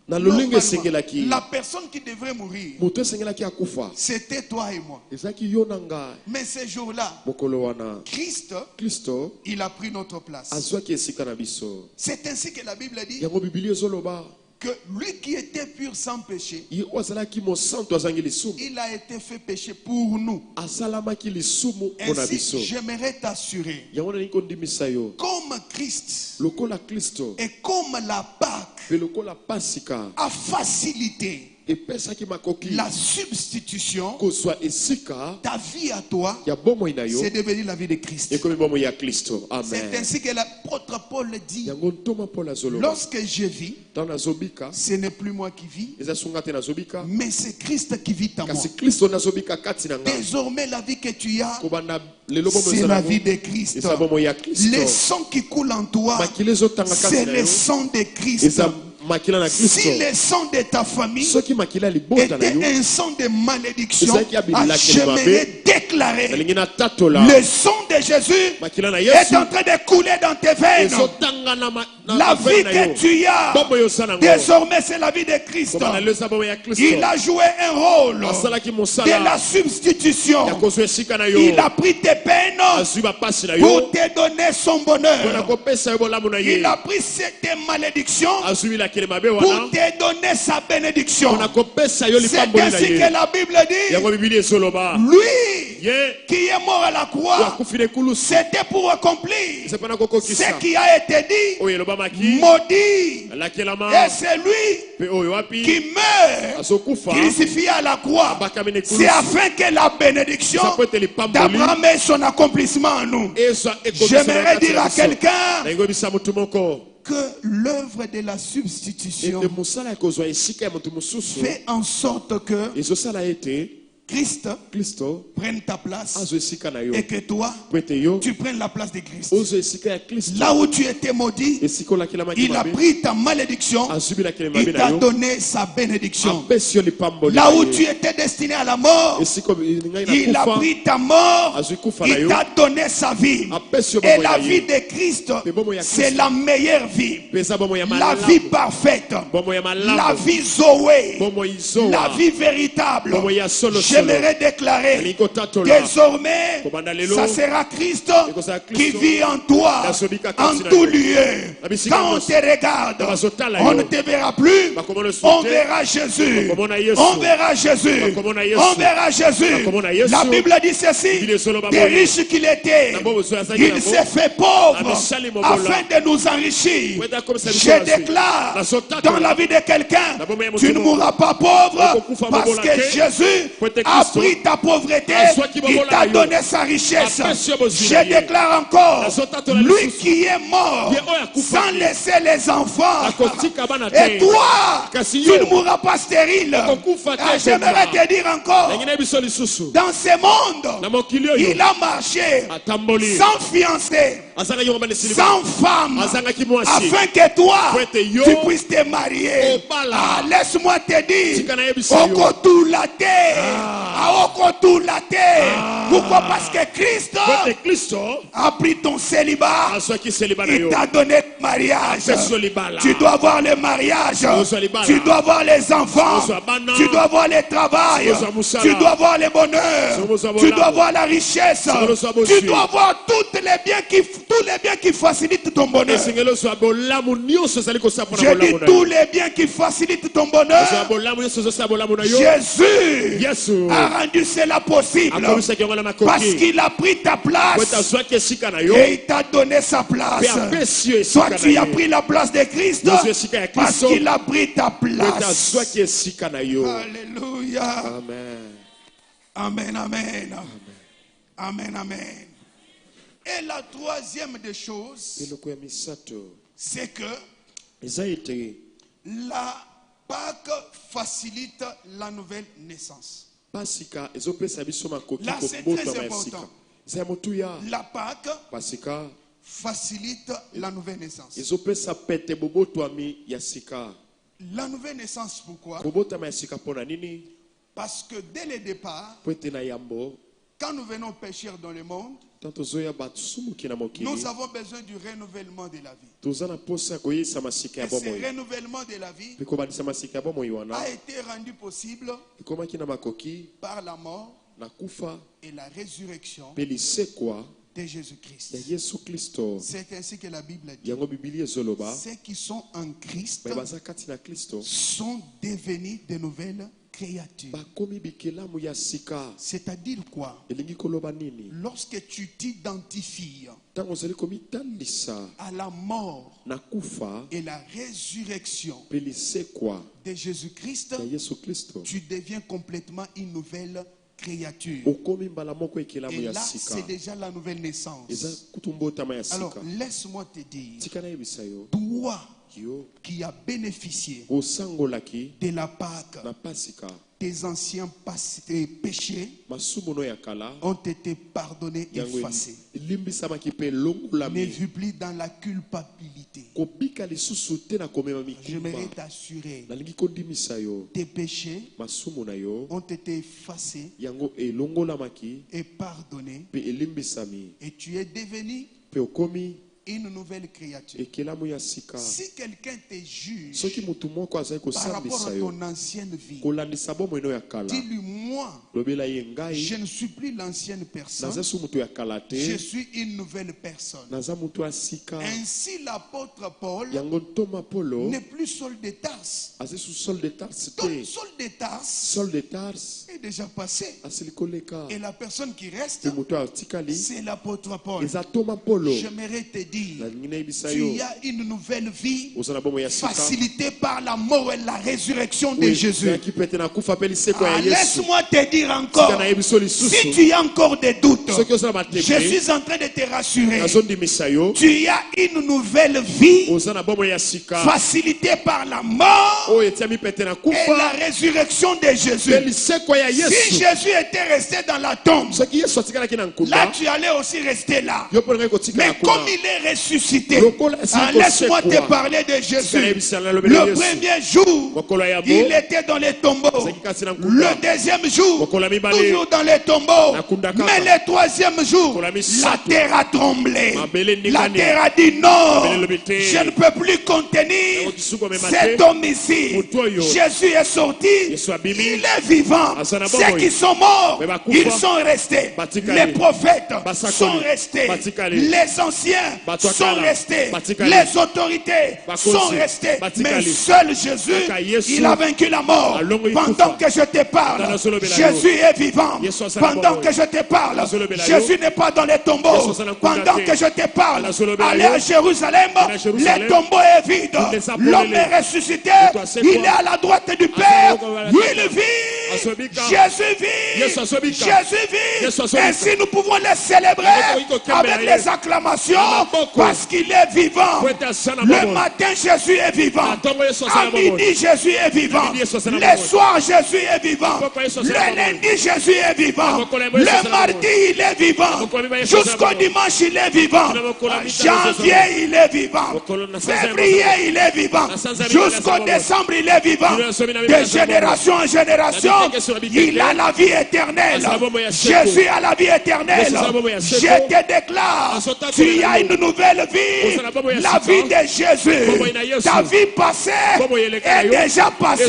Speaker 5: na lolenge
Speaker 2: normalement,
Speaker 5: esengelaki
Speaker 2: la personne qui devrait mourir,
Speaker 5: moto esengelaki akufa
Speaker 2: c'était toi et moi.
Speaker 5: ezalaki yo na ngai
Speaker 2: Mais ce jour-là,
Speaker 5: mokolo wana
Speaker 2: Christ,
Speaker 5: kristo
Speaker 2: il a pris notre place.
Speaker 5: azwaki esika na biso
Speaker 2: C'est ainsi que la Bible dit
Speaker 5: yango bibiliya ezoloba
Speaker 2: que lui qui était pur sans péché,
Speaker 5: ye oyo azalaki mosantu azangi lisumu
Speaker 2: il a été fait péché pour nous.
Speaker 5: asalamaki lisumu mpo na biso
Speaker 2: Ainsi, j'aimerais t'assurer,
Speaker 5: yango nalingi kondimisa yo
Speaker 2: comme Christ
Speaker 5: lokola kristo
Speaker 2: et comme la Pâque
Speaker 5: mpe lokola pasika
Speaker 2: a facilité
Speaker 5: epesaki makoki
Speaker 2: la substitution,
Speaker 5: kozwa esika
Speaker 2: ta vie à toi,
Speaker 5: ya bomoi na yo
Speaker 2: c'est devenu la vie de Christ.
Speaker 5: ekomi bomoi ya kristo
Speaker 2: C'est
Speaker 5: amen
Speaker 2: ainsi que l'apôtre Paul dit,
Speaker 5: yango ntoma mpo nazoloba
Speaker 2: lorsque je vis,
Speaker 5: ntango nazobika
Speaker 2: ce n'est plus moi qui vis,
Speaker 5: eza sunga te nazobika
Speaker 2: mais c'est Christ qui vit en moi.
Speaker 5: kasi kristo nazobika kati na ngai
Speaker 2: Désormais, la vie que tu as,
Speaker 5: kobanda lelo bomoi
Speaker 2: c'est
Speaker 5: eza
Speaker 2: la
Speaker 5: nango
Speaker 2: vie de Christ.
Speaker 5: eza bomoi ya kristo
Speaker 2: Le sang qui coule en toi,
Speaker 5: makila ezotanga kati
Speaker 2: c'est
Speaker 5: na
Speaker 2: le
Speaker 5: yo
Speaker 2: sang de Christ.
Speaker 5: eza makila na kristo
Speaker 2: Si le sang de ta famille
Speaker 5: soki makila ya libota na
Speaker 2: était
Speaker 5: yo
Speaker 2: un sang de malédiction,
Speaker 5: Ezaki ya bilakeli
Speaker 2: j'aimerais
Speaker 5: mabe.
Speaker 2: déclarer
Speaker 5: nalingi natatola
Speaker 2: le sang de Jésus
Speaker 5: makila na
Speaker 2: est
Speaker 5: yesu
Speaker 2: en train de couler dans tes veines.
Speaker 5: ezotanga
Speaker 2: La vie
Speaker 5: na yo
Speaker 2: que tu as,
Speaker 5: bomoi osala yango
Speaker 2: désormais, c'est la vie de Christ.
Speaker 5: kobanda lelo eza bomoi ya kristo
Speaker 2: Il a joué un rôle
Speaker 5: asalaki
Speaker 2: de
Speaker 5: mosala
Speaker 2: la substitution.
Speaker 5: ya kozwa esika na yo
Speaker 2: Il a pris tes peines
Speaker 5: azwi bapasi na yo
Speaker 2: pour te donner son
Speaker 5: mpona
Speaker 2: bonheur.
Speaker 5: kopesa yo bolamu na ye
Speaker 2: Il a pris tes malédictions
Speaker 5: azwi bilakeli mabe
Speaker 2: pour
Speaker 5: wana
Speaker 2: te donner sa bénédiction.
Speaker 5: mpona kopesa yo
Speaker 2: C'est
Speaker 5: lipamboli na
Speaker 2: ainsi que
Speaker 5: ye
Speaker 2: la Bible dit,
Speaker 5: yango bibili ezoloba
Speaker 2: lui
Speaker 5: ye
Speaker 2: qui est mort à la
Speaker 5: oyo
Speaker 2: croix,
Speaker 5: akufi na ekulusu
Speaker 2: c'était pour accomplir
Speaker 5: eza mpona
Speaker 2: ce
Speaker 5: kokokisa
Speaker 2: qui a été dit,
Speaker 5: oyo elobamaki
Speaker 2: maudit.
Speaker 5: alakelama
Speaker 2: Et c'est lui
Speaker 5: mpe oyo wapi
Speaker 2: qui meurt
Speaker 5: azokufa
Speaker 2: crucifié à la croix.
Speaker 5: abakami na
Speaker 2: C'est
Speaker 5: ekulusu
Speaker 2: afin que la bénédiction
Speaker 5: eza po ete lipamboli
Speaker 2: d'Abraham ait son accomplissement en nous.
Speaker 5: ezwa
Speaker 2: J'aimerais dire à quelqu'un
Speaker 5: nalingi oyebisa motu moko
Speaker 2: que l'œuvre de la substitution
Speaker 5: ete mosala ya kozwa esika ya motu mosusu
Speaker 2: fait en sorte que
Speaker 5: ezosala ete
Speaker 2: Christ
Speaker 5: kristo
Speaker 2: prenne ta place
Speaker 5: azwa esika na yo
Speaker 2: et que toi,
Speaker 5: po ete yo
Speaker 2: tu prennes la place de Christ.
Speaker 5: ozwa esika ya kristo
Speaker 2: Là où tu étais maudit,
Speaker 5: esika olakelamaki
Speaker 2: il a
Speaker 5: mabe
Speaker 2: pris ta malédiction,
Speaker 5: azwi bilakeli
Speaker 2: il
Speaker 5: mabe na
Speaker 2: t'a
Speaker 5: yo
Speaker 2: donné sa bénédiction.
Speaker 5: apesi yo lipamboli
Speaker 2: Là
Speaker 5: na
Speaker 2: où
Speaker 5: ye.
Speaker 2: tu étais destiné à la mort,
Speaker 5: esika ngai
Speaker 2: il a
Speaker 5: nakufa
Speaker 2: pris ta mort,
Speaker 5: azwi kufa na
Speaker 2: il
Speaker 5: yo
Speaker 2: t'a donné sa vie.
Speaker 5: apesi yo
Speaker 2: Et
Speaker 5: bomoi
Speaker 2: la
Speaker 5: na
Speaker 2: vie
Speaker 5: ye
Speaker 2: de Christ,
Speaker 5: Mais bon, il y a
Speaker 2: c'est
Speaker 5: Christ.
Speaker 2: la meilleure vie.
Speaker 5: mpe eza bomoi ya
Speaker 2: La vie
Speaker 5: malamu
Speaker 2: parfaite.
Speaker 5: bomoi ya
Speaker 2: La
Speaker 5: malamu
Speaker 2: vie Zoé.
Speaker 5: bomoi
Speaker 2: La
Speaker 5: izowa
Speaker 2: vie véritable.
Speaker 5: bomoi ya solosolo
Speaker 2: J'aimerais déclarer,
Speaker 5: nalingi kotatola
Speaker 2: désormais,
Speaker 5: Kobanda lelo,
Speaker 2: ça sera Christ
Speaker 5: ekozala
Speaker 2: qui
Speaker 5: Kristo,
Speaker 2: vit en toi,
Speaker 5: nazobika
Speaker 2: en
Speaker 5: kati na
Speaker 2: tout
Speaker 5: yo.
Speaker 2: lieu.
Speaker 5: Na bisika
Speaker 2: Quand on
Speaker 5: nyonso.
Speaker 2: te regarde,
Speaker 5: Na bazotala
Speaker 2: on
Speaker 5: yo.
Speaker 2: ne te verra plus.
Speaker 5: Bakomona su
Speaker 2: On
Speaker 5: te.
Speaker 2: verra Jésus.
Speaker 5: Bakomona Yesu.
Speaker 2: On verra Jésus.
Speaker 5: Bakomona Yesu.
Speaker 2: On verra Jésus.
Speaker 5: Bakomona Yesu.
Speaker 2: La Bible dit ceci,
Speaker 5: Biblia ezoloba
Speaker 2: des
Speaker 5: boye.
Speaker 2: riches qu'il était,
Speaker 5: Na bobo zo azaki
Speaker 2: il
Speaker 5: yango.
Speaker 2: s'est fait pauvre
Speaker 5: Abisali mobola.
Speaker 2: afin de nous enrichir.
Speaker 5: Weta comme ça,
Speaker 2: Je
Speaker 5: biso azwi.
Speaker 2: déclare
Speaker 5: Nazotatola.
Speaker 2: dans la vie de quelqu'un,
Speaker 5: Na bomo ya
Speaker 2: tu ne
Speaker 5: motu
Speaker 2: mourras pas pauvre
Speaker 5: Okokufa
Speaker 2: parce
Speaker 5: mobola
Speaker 2: que
Speaker 5: te.
Speaker 2: Jésus
Speaker 5: Po ete
Speaker 2: a
Speaker 5: Kristo
Speaker 2: pris ta pauvreté,
Speaker 5: azwaki
Speaker 2: il
Speaker 5: bobola
Speaker 2: t'a
Speaker 5: yo.
Speaker 2: donné sa richesse.
Speaker 5: Apesi yo bozwi
Speaker 2: Je
Speaker 5: na ye.
Speaker 2: déclare encore,
Speaker 5: Nazotatola
Speaker 2: lui
Speaker 5: lisusu.
Speaker 2: qui est mort
Speaker 5: Ye oyo akufa
Speaker 2: sans
Speaker 5: ye.
Speaker 2: laisser les enfants,
Speaker 5: Akotika bana
Speaker 2: et
Speaker 5: te.
Speaker 2: toi,
Speaker 5: Kasi
Speaker 2: tu
Speaker 5: yo.
Speaker 2: ne mourras pas stérile.
Speaker 5: Okokufa te
Speaker 2: J'aimerais
Speaker 5: bomba.
Speaker 2: te dire encore,
Speaker 5: Nengine biso lisusu.
Speaker 2: dans ce monde,
Speaker 5: Na mokili oyo.
Speaker 2: il a marché
Speaker 5: Atamboli.
Speaker 2: sans fiancé,
Speaker 5: Azanga yo mbane silima.
Speaker 2: sans femme,
Speaker 5: Azanga kimwasi.
Speaker 2: afin que toi,
Speaker 5: Pour être yo.
Speaker 2: tu puisses te marier.
Speaker 5: Obala.
Speaker 2: Ah, laisse-moi te dire,
Speaker 5: Tika na yebisa yo.
Speaker 2: okotulate, okotulate. Pourquoi? Parce que Christ
Speaker 5: Kote Kristo
Speaker 2: a pris ton célibat,
Speaker 5: azwaki seliba na
Speaker 2: il
Speaker 5: yo.
Speaker 2: t'a donné le mariage.
Speaker 5: Apesi yo libala.
Speaker 2: Tu dois avoir le mariage,
Speaker 5: Ozwa libala.
Speaker 2: tu dois avoir les enfants,
Speaker 5: Ozwa bana.
Speaker 2: tu dois avoir le travail,
Speaker 5: Ozwa musala.
Speaker 2: tu dois avoir le bonheur,
Speaker 5: Ozwa
Speaker 2: tu
Speaker 5: bolamo.
Speaker 2: dois avoir la richesse,
Speaker 5: Ozwa
Speaker 2: tu
Speaker 5: bosui.
Speaker 2: dois avoir tous les biens qui facilitent ton bonheur.
Speaker 5: Esengelo zwa bolamu nyonso ezali kosapona
Speaker 2: Je dis
Speaker 5: bolamu na
Speaker 2: tous
Speaker 5: yo.
Speaker 2: les biens qui facilitent ton
Speaker 5: Zwa
Speaker 2: bonheur.
Speaker 5: bolamu nyonso ezosala bolamu na yo.
Speaker 2: Jésus
Speaker 5: Yesu
Speaker 2: a rendu cela possible
Speaker 5: akomisaki yango na
Speaker 2: parce
Speaker 5: makoki.
Speaker 2: qu'il a pris ta
Speaker 5: Po ete
Speaker 2: place
Speaker 5: azwaki esika na yo.
Speaker 2: et il t'a donné sa
Speaker 5: Pe
Speaker 2: place.
Speaker 5: apesi yo
Speaker 2: Toi,
Speaker 5: esika
Speaker 2: tu
Speaker 5: na
Speaker 2: as
Speaker 5: ye.
Speaker 2: pris la place de Christ
Speaker 5: Yesu esika ya
Speaker 2: parce
Speaker 5: Kristo.
Speaker 2: qu'il a pris ta
Speaker 5: Po ete
Speaker 2: place.
Speaker 5: azwaki esika na yo.
Speaker 2: Alléluia.
Speaker 5: Amen.
Speaker 2: Amen, amen. Amen, amen. Et la troisième des choses,
Speaker 5: Eloko ya misato
Speaker 2: c'est que
Speaker 5: eza ete
Speaker 2: la Pâque facilite la nouvelle naissance.
Speaker 5: pasika ezopesa biso makoki
Speaker 2: Là, c'est
Speaker 5: kobotama
Speaker 2: très
Speaker 5: ya sika.
Speaker 2: important.
Speaker 5: Eza ya motuya
Speaker 2: La Pâque
Speaker 5: pasika
Speaker 2: facilite la nouvelle naissance.
Speaker 5: ezopesa pete bobotwami ya sika.
Speaker 2: La nouvelle naissance, pourquoi?
Speaker 5: Kobotama ya sika mpona nini?
Speaker 2: Parce que dès le départ,
Speaker 5: Po ete na yambo
Speaker 2: quand nous venons pécher dans le monde,
Speaker 5: tanto zoya basumuki na mokili
Speaker 2: nous avons besoin du renouvellement de la vie.
Speaker 5: toza na posa ya koyebisa masika ya
Speaker 2: Et ce
Speaker 5: bomoi
Speaker 2: renouvellement de la vie
Speaker 5: mpe kobandisa masika ya bomoi wana
Speaker 2: a été rendu possible
Speaker 5: ekomaki na makoki
Speaker 2: par la mort
Speaker 5: na kufa
Speaker 2: et la résurrection
Speaker 5: mpe lisekwa
Speaker 2: de
Speaker 5: ya
Speaker 2: Jésus-Christ.
Speaker 5: yesu kristo.
Speaker 2: C'est ainsi que la Bible dit.
Speaker 5: Yango bibili ezoloba
Speaker 2: Ceux qui sont en Christ
Speaker 5: baye baza kati na kristo
Speaker 2: sont devenus de nouvelles créatures.
Speaker 5: bakomi bikelamu ya sika.
Speaker 2: C'est-à-dire quoi?
Speaker 5: Elingi koloba nini?
Speaker 2: Lorsque tu t'identifies
Speaker 5: Ntango ozali komitandisa
Speaker 2: à la mort
Speaker 5: na kufa
Speaker 2: et la résurrection
Speaker 5: mpe lisekwa
Speaker 2: de Jésus-Christ,
Speaker 5: ya yesu kristo,
Speaker 2: tu deviens complètement une nouvelle créature.
Speaker 5: okomi mbala moko ekelamu
Speaker 2: Et
Speaker 5: ya
Speaker 2: là,
Speaker 5: sika.
Speaker 2: c'est déjà la nouvelle
Speaker 5: Eza
Speaker 2: naissance.
Speaker 5: kutu mbotama ya
Speaker 2: Alors,
Speaker 5: sika.
Speaker 2: laisse-moi te dire,
Speaker 5: Tika nayebisa yo
Speaker 2: toi
Speaker 5: yo
Speaker 2: qui as bénéficié
Speaker 5: osangolaki
Speaker 2: de la Pâque,
Speaker 5: na pasika
Speaker 2: tes anciens péchés
Speaker 5: masumu no ya kala
Speaker 2: ont été pardonnés,
Speaker 5: yango
Speaker 2: effacés.
Speaker 5: elimbisamaki mpe
Speaker 2: Ne
Speaker 5: elongolami
Speaker 2: vis plus dans la culpabilité.
Speaker 5: kobika lisusu te na komema
Speaker 2: J'aimerais
Speaker 5: mikumba.
Speaker 2: t'assurer,
Speaker 5: Nalingi kondimisa yo
Speaker 2: tes péchés
Speaker 5: masumu na yo
Speaker 2: ont été effacés
Speaker 5: yango elongolamaki
Speaker 2: et pardonnés,
Speaker 5: mpe elimbisami
Speaker 2: et tu es devenu
Speaker 5: mpe okomi
Speaker 2: une nouvelle créature.
Speaker 5: ekelamu ya sika.
Speaker 2: Si quelqu'un te juge
Speaker 5: Soki mutu moko azali
Speaker 2: par rapport
Speaker 5: kosambisa
Speaker 2: à
Speaker 5: yo
Speaker 2: ton ancienne vie,
Speaker 5: kolandisa bomoi no ya kala,
Speaker 2: dis-lui, moi,
Speaker 5: lobela ye
Speaker 2: je
Speaker 5: ngai
Speaker 2: ne suis plus l'ancienne personne,
Speaker 5: naza su mutu ya kala
Speaker 2: je
Speaker 5: te,
Speaker 2: suis une nouvelle personne.
Speaker 5: naza mutu ya sika.
Speaker 2: Ainsi, l'apôtre Paul
Speaker 5: Yango ntoma Polo
Speaker 2: n'est plus Saul de Tarse.
Speaker 5: azali su Saul de Tarse
Speaker 2: Donc,
Speaker 5: te.
Speaker 2: Saul de Tarse
Speaker 5: Saul de Tarse
Speaker 2: est déjà passé.
Speaker 5: asili koleka
Speaker 2: Et la personne qui reste,
Speaker 5: mpe mutu atikali
Speaker 2: c'est l'apôtre Paul.
Speaker 5: eza toma Polo.
Speaker 2: J'aimerais te dire,
Speaker 5: Nalingi nayebisa
Speaker 2: tu
Speaker 5: yo
Speaker 2: as une nouvelle vie
Speaker 5: oza na bomoi ya sika
Speaker 2: facilitée par la mort et la résurrection de Jésus.
Speaker 5: oyaki pete na kufa mpe lisekwa
Speaker 2: Ah,
Speaker 5: ya Yesu.
Speaker 2: laisse-moi te dire
Speaker 5: Tika
Speaker 2: encore,
Speaker 5: nayebiso
Speaker 2: si
Speaker 5: lisusu
Speaker 2: tu as encore des doutes,
Speaker 5: soki oza na
Speaker 2: je
Speaker 5: mateke
Speaker 2: suis en train de te rassurer.
Speaker 5: nazondimisa yo
Speaker 2: Tu as une nouvelle vie
Speaker 5: oza na bomoi ya sika
Speaker 2: facilitée par la mort
Speaker 5: oyo etiami pete na
Speaker 2: et la
Speaker 5: kufa
Speaker 2: résurrection de Jésus.
Speaker 5: mpe lisekwa ya
Speaker 2: Si
Speaker 5: Yesu.
Speaker 2: Jésus était resté dans la tombe,
Speaker 5: soki Yesu atikalaki na
Speaker 2: là
Speaker 5: nkunda
Speaker 2: tu allais aussi rester là.
Speaker 5: yo mpo ngai kotikala
Speaker 2: Mais comme
Speaker 5: kuna.
Speaker 2: il est ressuscité,
Speaker 5: Lokola asili
Speaker 2: ah, laisse-moi
Speaker 5: kosekwa.
Speaker 2: te parler de
Speaker 5: Tika
Speaker 2: Jésus.
Speaker 5: nayebisa na lobela
Speaker 2: Le
Speaker 5: Yesu.
Speaker 2: premier jour,
Speaker 5: mokolo ya
Speaker 2: il
Speaker 5: yambo
Speaker 2: était dans les tombeaux.
Speaker 5: azalaki kasi na nkunda.
Speaker 2: Le deuxième jour,
Speaker 5: Mokolo ya mibale
Speaker 2: toujours dans les tombeaux.
Speaker 5: nakunda kaka.
Speaker 2: Mais le troisième jour,
Speaker 5: Mokolo ya
Speaker 2: la
Speaker 5: misato.
Speaker 2: terre a tremblé.
Speaker 5: Mabele
Speaker 2: La
Speaker 5: ndingani.
Speaker 2: terre a dit non,
Speaker 5: Mabele lobi te.
Speaker 2: je ne peux plus contenir
Speaker 5: Yango kisuko mema
Speaker 2: cet
Speaker 5: te.
Speaker 2: homme ici.
Speaker 5: Moto oyo.
Speaker 2: Jésus est sorti,
Speaker 5: Yesu abimi.
Speaker 2: il est vivant.
Speaker 5: Aza na
Speaker 2: Ceux
Speaker 5: bomoi.
Speaker 2: qui sont morts,
Speaker 5: Me bakufa.
Speaker 2: ils sont restés.
Speaker 5: Batikali.
Speaker 2: Les prophètes
Speaker 5: Basakoli.
Speaker 2: sont restés.
Speaker 5: Batikali.
Speaker 2: Les anciens
Speaker 5: Batwakala.
Speaker 2: sont restés.
Speaker 5: Batikali.
Speaker 2: Les autorités
Speaker 5: Bakosi.
Speaker 2: sont restées.
Speaker 5: Batikali.
Speaker 2: Mais seul Jésus,
Speaker 5: Kaka Yesu.
Speaker 2: il a vaincu la mort.
Speaker 5: Alongo
Speaker 2: Pendant
Speaker 5: ikufa.
Speaker 2: que je te parle,
Speaker 5: Dana solo bela
Speaker 2: Jésus est vivant.
Speaker 5: Yesu asala
Speaker 2: Pendant
Speaker 5: bomoi.
Speaker 2: que je te parle,
Speaker 5: Dana solo bela
Speaker 2: Jésus n'est pas dans les tombeaux.
Speaker 5: Yesu asala nkunda
Speaker 2: Pendant
Speaker 5: te.
Speaker 2: que je te parle,
Speaker 5: Dana solo bela
Speaker 2: allez
Speaker 5: yo.
Speaker 2: à Jérusalem,
Speaker 5: Dana Jérusalem.
Speaker 2: les tombeaux est vide.
Speaker 5: Toutes les apôtres
Speaker 2: L'homme
Speaker 5: les-
Speaker 2: est ressuscité,
Speaker 5: Toi, c'est
Speaker 2: il
Speaker 5: quoi?
Speaker 2: est à la droite du Père,
Speaker 5: Asala
Speaker 2: il vit Jésus vit. Jésus vit. Ainsi nous pouvons les célébrer avec les acclamations parce qu'il est vivant. Le matin, Jésus est vivant. À midi, Jésus est vivant. Le soir, Jésus est vivant. Le lundi, Jésus est vivant. Le mardi, il est vivant. Jusqu'au dimanche, il est vivant. Janvier, il est vivant. Février, il est vivant. Jusqu'au décembre, il est vivant. De génération en génération, il a la vie éternelle. Jésus a la vie éternelle. Je te déclare, tu as une nouvelle vie. La vie de Jésus. Ta vie passée est déjà passée,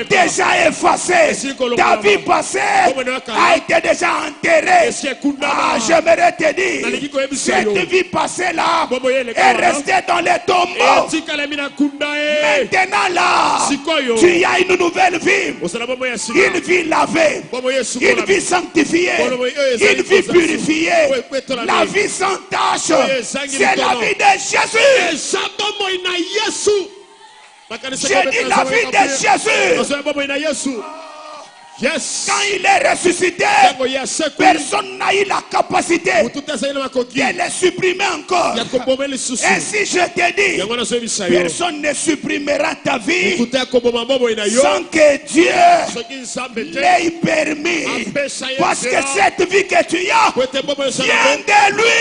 Speaker 2: déjà effacée. Ta vie passée a été déjà enterrée. Ah, j'aimerais te dire, cette vie passée là est restée dans les tombeaux. Maintenant là, tu as une nouvelle vie. Une vie lavée, une vie sanctifiée, une vie purifiée, la vie sans tache. C'est la vie de Jésus. J'ai dit la vie de Jésus. Quand il est ressuscité, personne n'a eu la capacité de le supprimer encore. Ainsi je te dis, personne ne supprimera ta vie sans que Dieu l'ait permis. Parce que cette vie que tu as vient de lui.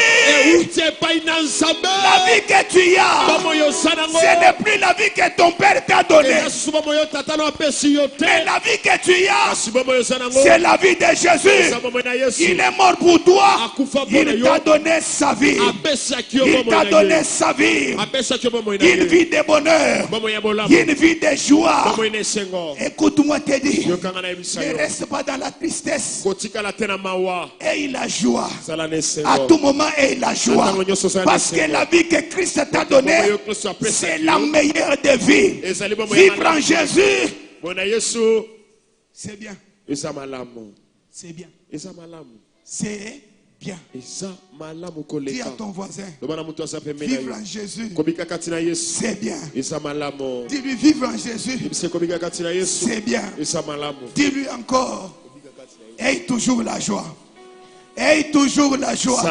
Speaker 2: La vie que tu as, ce n'est plus la vie que ton père t'a donnée. Mais la vie que tu as, c'est la vie de Jésus. Il est mort pour toi. Il t'a donné sa vie. Il t'a donné sa vie. Une vie de bonheur. Une vie de joie. Écoute-moi te dire, ne reste pas dans la tristesse. Et il a joie. À tout moment, et il a joie. Parce que la vie que Christ t'a donnée, c'est la meilleure des vies. Vivre en Jésus, c'est bien. C'est bien. C'est bien. Dis à ton voisin, vivre en Jésus, c'est bien. Dis-lui, vivre en Jésus, c'est bien. Dis-lui encore, aie toujours la joie. Aie toujours la joie.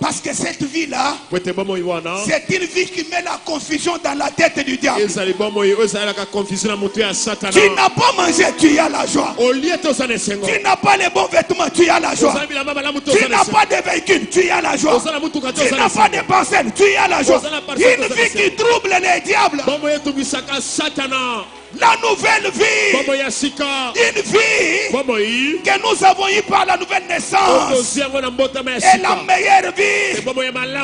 Speaker 2: Parce que cette vie-là, c'est une vie qui met la confusion dans la tête du diable. Tu n'as pas mangé, tu as la joie. Tu n'as pas les bons vêtements, tu as la joie. Tu n'as pas de véhicule, tu as la joie. Tu n'as pas de parcelle, tu as la joie. Une vie qui trouble les diables. La nouvelle vie, une vie que nous avons eue par la nouvelle naissance. Et la meilleure vie,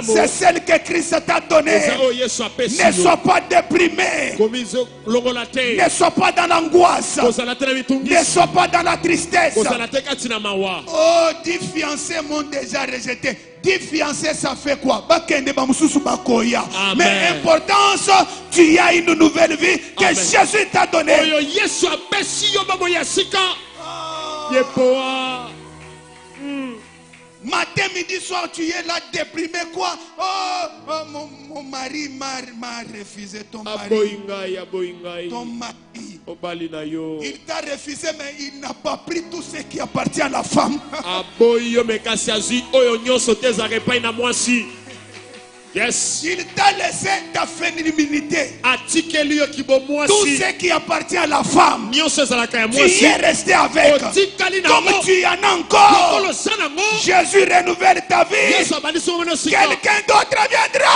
Speaker 2: c'est celle que Christ t'a donnée. Ne sois pas déprimé. Ne sois pas dans l'angoisse. Ne sois pas dans la tristesse. Oh, 10 fiancés m'ont déjà rejeté. 10 fiancés, ça fait quoi? Mais importance, tu as une nouvelle vie que Jésus t'a donnée. Matin, midi, soir, tu es là déprimé quoi? Mon mari m'a refusé. Ton mari. Ton mari. Il t'a refusé, mais il n'a pas pris tout ce qui appartient à la femme. Yes. Il t'a laissé ta féminité. Tout ce qui appartient à la femme, tu y es resté avec. Comme tu en as encore, Jésus renouvelle ta vie. Quelqu'un d'autre viendra.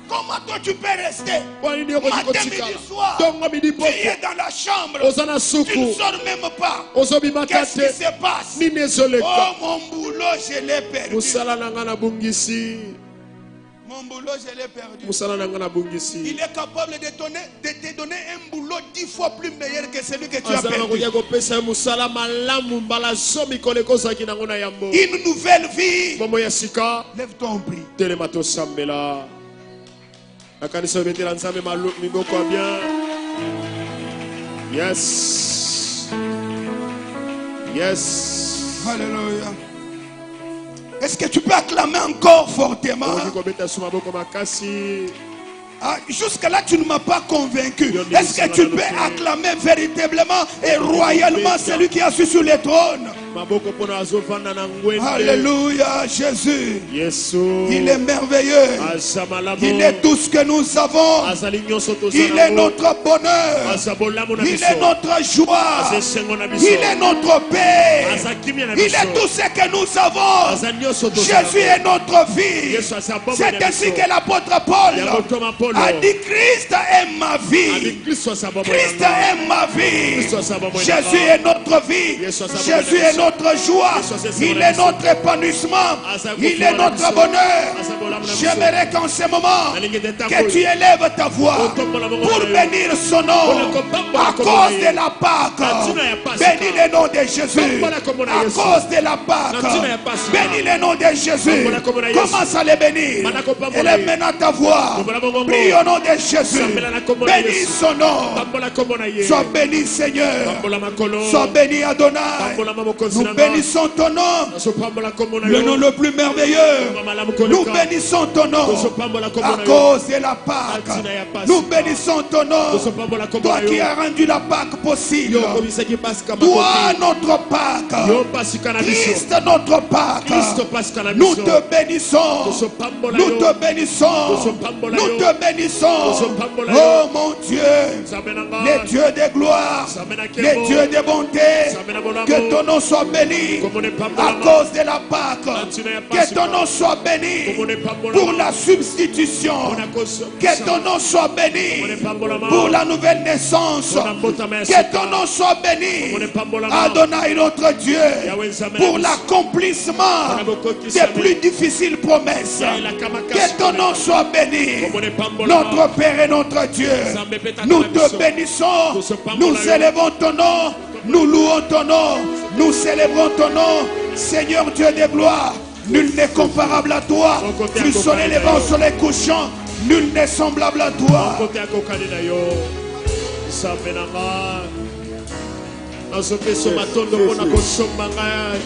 Speaker 2: Comment toi tu peux rester? Matin, midi, soir, tu es dans la chambre. Tu ne sors même pas. Qu'est-ce qui se passe? Oh, mon boulot, je l'ai perdu. Mon boulot, je l'ai perdu. Il est capable de te donner un boulot 10 fois plus meilleur que celui que tu as perdu. Une nouvelle vie. Lève-toi en prie.
Speaker 3: Yes.
Speaker 2: Alléluia. Est-ce que tu peux acclamer encore fortement?
Speaker 5: Okoki kobeta so maboko makasi.
Speaker 2: Ah, jusque-là, tu ne m'as pas convaincu. Est-ce que tu peux acclamer véritablement et royalement celui qui a assis sur le trône?
Speaker 5: Maboko mpona azovanda na ngwende.
Speaker 2: Alléluia, Jésus.
Speaker 5: Yesu.
Speaker 2: Il est merveilleux.
Speaker 5: Aza malamu.
Speaker 2: Il est tout ce que nous avons.
Speaker 5: Azali nyonso toza
Speaker 2: Il est notre bonheur.
Speaker 5: Aza bolamu na
Speaker 2: Il
Speaker 5: biso.
Speaker 2: est notre joie.
Speaker 5: Aza esengo na biso.
Speaker 2: Il est notre paix.
Speaker 5: Aza kimia na
Speaker 2: Il
Speaker 5: biso.
Speaker 2: est tout ce que nous avons.
Speaker 5: Aza nyonso toza
Speaker 2: Jésus est notre vie.
Speaker 5: Yesu aza bombe
Speaker 2: C'est
Speaker 5: na
Speaker 2: ainsi
Speaker 5: biso.
Speaker 2: que l'apôtre Paul
Speaker 5: Yango toma Paulo.
Speaker 2: a dit: Christ est ma vie.
Speaker 5: Avec Christ aza bombe na
Speaker 2: Christ
Speaker 5: nga.
Speaker 2: est ma vie.
Speaker 5: Christ aza bombe na
Speaker 2: Jésus
Speaker 5: nga.
Speaker 2: est notre vie.
Speaker 5: Yesu aza bombe
Speaker 2: Jésus
Speaker 5: na
Speaker 2: est
Speaker 5: biso.
Speaker 2: notre joie.
Speaker 5: Yesu aza
Speaker 2: Il
Speaker 5: bombe na
Speaker 2: est
Speaker 5: biso.
Speaker 2: notre épanouissement.
Speaker 5: Aza
Speaker 2: Il
Speaker 5: kofuwa
Speaker 2: est
Speaker 5: na
Speaker 2: notre
Speaker 5: biso.
Speaker 2: bonheur.
Speaker 5: Aza bolamu na biso.
Speaker 2: J'aimerais qu'en ce moment
Speaker 5: Nalingi de ta
Speaker 2: que
Speaker 5: boule.
Speaker 2: tu élèves ta voix
Speaker 5: Otombola bongo
Speaker 2: pour
Speaker 5: na yo.
Speaker 2: bénir son nom
Speaker 5: Ola
Speaker 2: à
Speaker 5: kombo
Speaker 2: cause
Speaker 5: na
Speaker 2: de
Speaker 5: ye.
Speaker 2: la Pâque.
Speaker 5: Natina ya Pasika.
Speaker 2: Bénis le nom de Jésus
Speaker 5: Kombola kombo na
Speaker 2: à
Speaker 5: Yesu.
Speaker 2: cause de la Pâque.
Speaker 5: Natina ya Pasika.
Speaker 2: Bénis le nom de Jésus.
Speaker 5: Kombola kombo na Yesu.
Speaker 2: Commence à les bénir.
Speaker 5: Mana kopambola
Speaker 2: Élève
Speaker 5: ye.
Speaker 2: maintenant ta voix.
Speaker 5: Kombola bongo.
Speaker 2: Prie au nom de Jésus.
Speaker 5: Sambela na kombo na
Speaker 2: Bénis
Speaker 5: Yesu.
Speaker 2: son nom.
Speaker 5: Pambola kombo na ye.
Speaker 2: Sois béni, Seigneur.
Speaker 5: Pambola makolo.
Speaker 2: Sois béni, Adonai.
Speaker 5: Pambola mamokonzi
Speaker 2: Nous
Speaker 5: na nga.
Speaker 2: bénissons ton nom,
Speaker 5: Naso pambola kombo na
Speaker 2: le
Speaker 5: yo.
Speaker 2: nom le plus merveilleux.
Speaker 5: Malamu koleka.
Speaker 2: Nous bénissons ton nom à cause de la Pâque. Nous bénissons ton nom, toi qui as rendu la Pâque possible.
Speaker 5: Yo komisaki Pasika
Speaker 2: Toi,
Speaker 5: makoki.
Speaker 2: notre Pâque.
Speaker 5: Yo Pasika na biso.
Speaker 2: Christ, notre Pâque.
Speaker 5: Kristo Pasika na
Speaker 2: Nous
Speaker 5: biso.
Speaker 2: te bénissons.
Speaker 5: Toso pambola
Speaker 2: Nous
Speaker 5: yo.
Speaker 2: te bénissons.
Speaker 5: Toso pambola
Speaker 2: Nous
Speaker 5: yo.
Speaker 2: te bénissons.
Speaker 5: Toso pambola yo.
Speaker 2: Oh mon Dieu,
Speaker 5: Nzambe na nga.
Speaker 2: les dieux de gloire,
Speaker 5: Nzambe na
Speaker 2: les
Speaker 5: kembo.
Speaker 2: dieux de bonté,
Speaker 5: Nzambe na bolamo.
Speaker 2: que ton nom soit béni
Speaker 5: Komone pambola
Speaker 2: à
Speaker 5: ma.
Speaker 2: cause de la Pâque.
Speaker 5: Natina ya
Speaker 2: Que
Speaker 5: Pasika.
Speaker 2: ton nom soit béni
Speaker 5: Komone pambola
Speaker 2: pour
Speaker 5: ma.
Speaker 2: la substitution.
Speaker 5: Mona koso.
Speaker 2: Que ton nom soit béni pour la nouvelle naissance. Que ton nom soit béni, Adonai notre Dieu, pour l'accomplissement des plus difficiles promesses. Que ton nom soit béni, notre Père et notre Dieu. Nous te bénissons, nous élevons ton nom, nous louons ton nom, nous célébrons ton nom, Seigneur Dieu de gloire. Nul n'est comparable à toi. Tu soleil levant, soleil couchant, nul n'est semblable à toi.
Speaker 5: Kote akokani na yo. Nzambe na nga. Nazopeso matondo mpona kosomba ngai.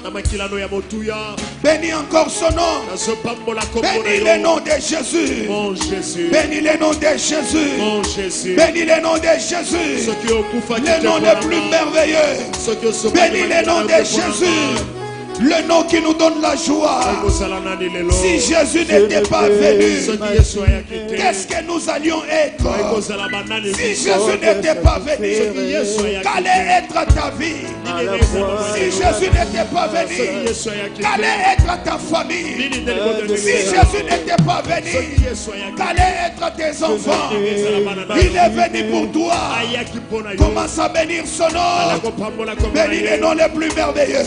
Speaker 5: Na makilano ya motuya.
Speaker 2: Bénis encore son nom.
Speaker 5: Nazopambola kombo na
Speaker 2: Bénis
Speaker 5: yo.
Speaker 2: le nom de Jésus.
Speaker 5: Mon Jésus.
Speaker 2: Bénis le nom de Jésus.
Speaker 5: Mon Jésus.
Speaker 2: Bénis le nom de Jésus.
Speaker 5: Soki okufa
Speaker 2: Le nom le plus merveilleux.
Speaker 5: Soki osomi
Speaker 2: Bénis le nom de Jésus. Le nom qui nous donne la joie. Si Jésus n'était pas venu, qu'est-ce que nous allions être? Si Jésus n'était pas venu, qu'allait être ta vie? Si Jésus n'était pas venu, qu'allait être ta famille? Si Jésus n'était pas venu, qu'allait être tes enfants? Il est venu pour toi. Commence à bénir son nom. Bénis le nom le plus merveilleux.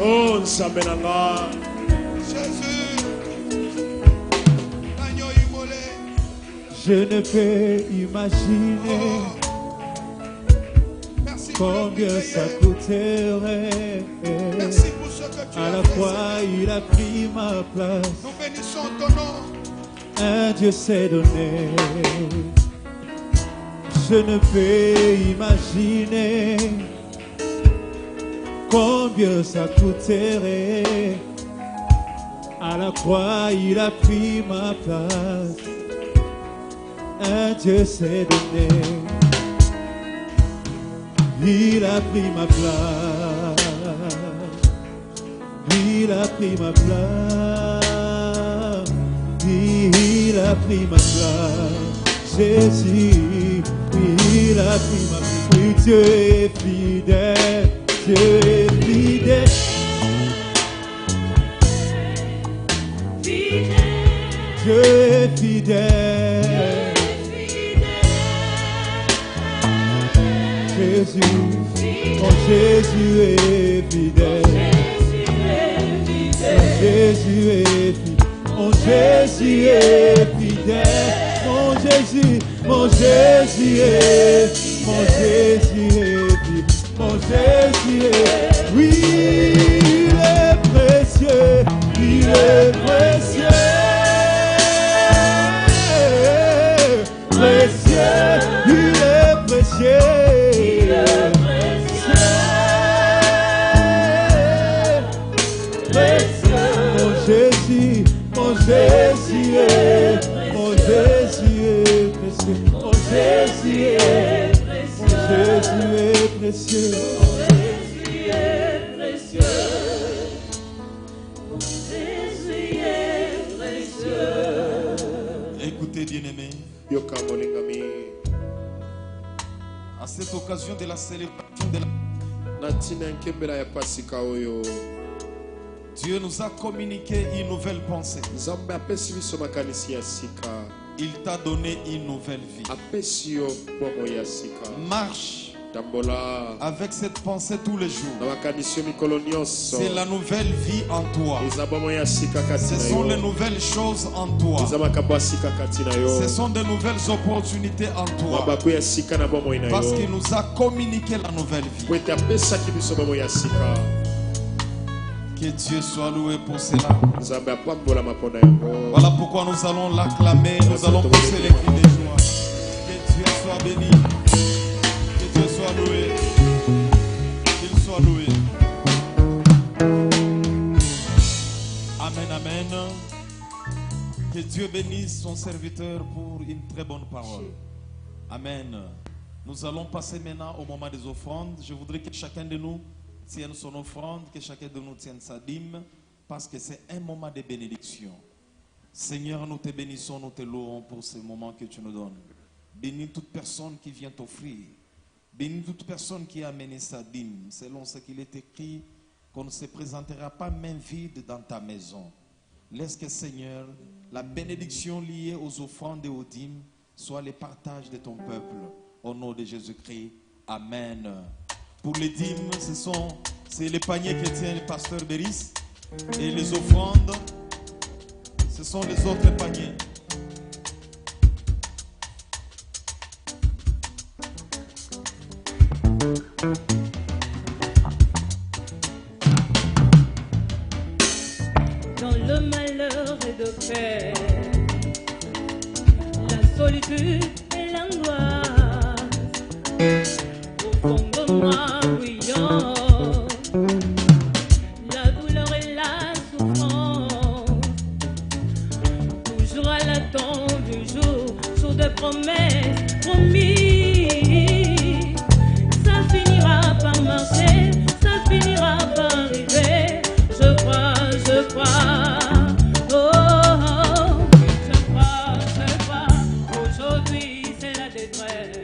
Speaker 5: Oh, Nzambe na nga.
Speaker 6: Je ne peux imaginer combien ça coûterait.
Speaker 2: Merci pour ce que tu
Speaker 6: À
Speaker 2: as
Speaker 6: la
Speaker 2: fait.
Speaker 6: fois, il a pris ma place.
Speaker 2: Nous bénissons ton nom.
Speaker 6: Un Dieu s'est donné. Je ne peux imaginer combien ça coûterait. À la croix, il a pris ma place. Un Dieu s'est donné. Il a pris ma place. Il a pris ma place. Il a pris ma place. Jésus, il a pris ma place. Oui, Dieu est fidèle. Dieu est fidèle. Dieu est fidèle. Jésus, oh Jésus est fidèle. Jésus est fidèle. Mon Jésus est fidèle. Mon Jésus, mon Jésus est, mon Jésus est fidèle. Mon Jésus est, oui, il est précieux, il est précieux. Précieux, il est précieux. Jésus est, mon Jésus est précieux, mon Jésus est, mon Jésus est précieux.
Speaker 2: Écoutez, bien-aimés,
Speaker 5: yoka molingami
Speaker 2: à cette occasion de la célébration de la...
Speaker 5: na ntina ya nkembela ya pasika oyo
Speaker 2: Dieu nous a communiqué une nouvelle pensée.
Speaker 5: nzambe apesi biso makanisi ya sika,
Speaker 2: Il t'a donné une nouvelle vie.
Speaker 5: apesi yo bomoi ya sika.
Speaker 2: Marche
Speaker 5: tambola
Speaker 2: avec cette pensée tous les
Speaker 5: na
Speaker 2: jours.
Speaker 5: makanisi yo mikolo nyonso,
Speaker 2: C'est la nouvelle vie en toi.
Speaker 5: eza bomoi ya sika kati
Speaker 2: Ce
Speaker 5: na
Speaker 2: sont les
Speaker 5: yo,
Speaker 2: nouvelles choses en toi.
Speaker 5: eza makambo ya sika kati na yo,
Speaker 2: Ce sont de nouvelles opportunités en toi.
Speaker 5: mabaku ya sika na bomoi na
Speaker 2: Parce
Speaker 5: yo,
Speaker 2: qu'il nous a communiqué la nouvelle vie.
Speaker 5: po ete apesaki biso bomoi ya sika.
Speaker 2: Que Dieu soit loué pour cela.
Speaker 5: nzambe apambolama mpo na yango.
Speaker 2: Voilà pourquoi nous allons l'acclamer. Nous allons pousser les cris de joie. Que Dieu soit béni. Que Dieu soit loué. Qu'il soit loué. Amen, amen. Que Dieu bénisse son serviteur pour une très bonne parole. Amen. Nous allons passer maintenant au moment des offrandes. Je voudrais que chacun de nous tienne son offrande, que chacun de nous tienne sa dîme, parce que c'est un moment de bénédiction. Seigneur, nous te bénissons, nous te louons pour ce moment que tu nous donnes. Bénis toute personne qui vient t'offrir. Bénis toute personne qui a amené sa dîme. Selon ce qu'il est écrit, qu'on ne se présentera pas main vide dans ta maison. Laisse que, Seigneur, la bénédiction liée aux offrandes et aux dîmes soit le partage de ton peuple. Au nom de Jésus-Christ. Amen. Pour les dîmes, c'est les paniers que tient le pasteur Béris. Et les offrandes, ce sont les autres paniers.
Speaker 7: Dans le malheur et de paix, la solitude et l'angoisse, au fond de moi bruyant, la douleur et la souffrance, toujours à l'attente du jour de promesses promis, ça finira par marcher, ça finira par arriver, je crois, oh, oh, je crois, aujourd'hui c'est la détresse,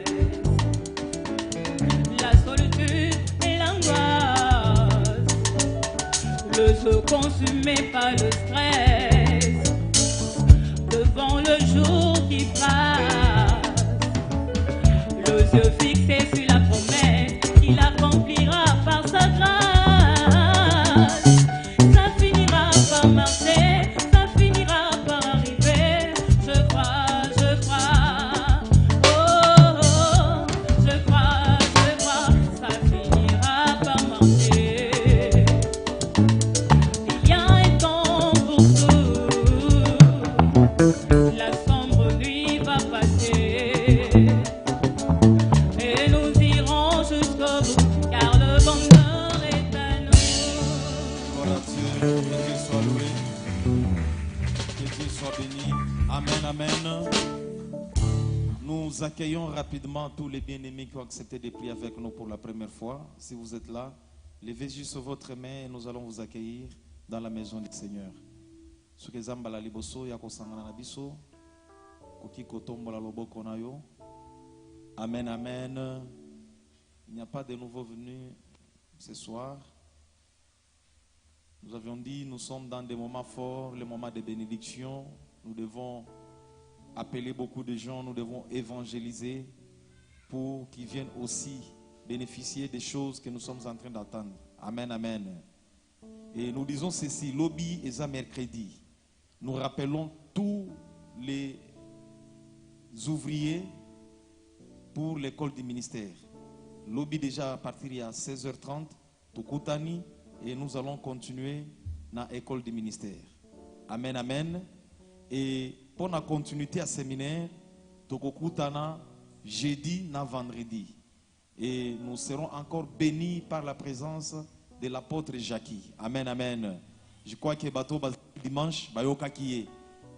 Speaker 7: la solitude et l'angoisse, le jeu consumé par le stress, devant le jour qui passe, les yeux fixés sur la promesse qu'il accomplira par sa grâce, ça finira par marcher, ça finira par arriver, je crois, oh, oh, je crois, ça finira par marcher. Il y a un temps pour tout, la sombre nuit va passer, et nous irons jusqu'au bout, car le bonheur est à nous.
Speaker 2: Gloire à Dieu, que Dieu soit loué, que Dieu soit béni. Amen, amen. Nous accueillons rapidement tous les bien-aimés qui ont accepté de prier avec nous pour la première fois. Si vous êtes là, levez juste votre main et nous allons vous accueillir dans la maison du Seigneur. Soki zambala liboso ya kosangana na biso, koki kotombola loboko na yo. Amen, amen. Il n'y a pas de nouveaux venus ce soir. Nous avions dit, nous sommes dans des moments forts, les moments de bénédiction. Nous devons appeler beaucoup de gens, nous devons évangéliser pour qu'ils viennent aussi bénéficier des choses que nous sommes en train d'attendre. Amen, amen. Et nous disons ceci, lobby et ça mercredi. Nous rappelons tous les ouvriers pour l'école du ministère. Lobby déjà à partir de 16h30, Tukutani, et nous allons continuer dans l'école du ministère. Amen, amen. Et pour la continuité à séminaire, Tukutana jeudi na vendredi. Et nous serons encore bénis par la présence de l'apôtre Jackie. Amen, amen. Je crois que bateau dimanche, bayoka kiye.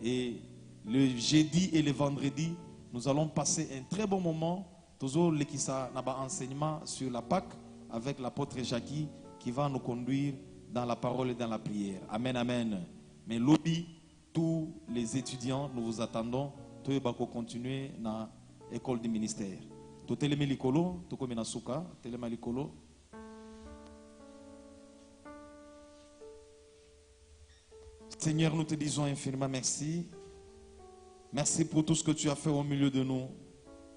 Speaker 8: Et le jeudi et le vendredi, nous allons passer un très bon moment. Toujours l'équissa n'a pas enseignement sur la Pâque avec l'apôtre Jackie qui va nous conduire dans la parole et dans la prière. Amen, amen. Mais lobby, tous les étudiants, nous vous attendons. Tout va continuer dans l'école du ministère. Tout est le likolo, tout comme na souka, telema likolo. Seigneur, nous te disons infiniment merci. Merci pour tout ce que tu as fait au milieu de nous.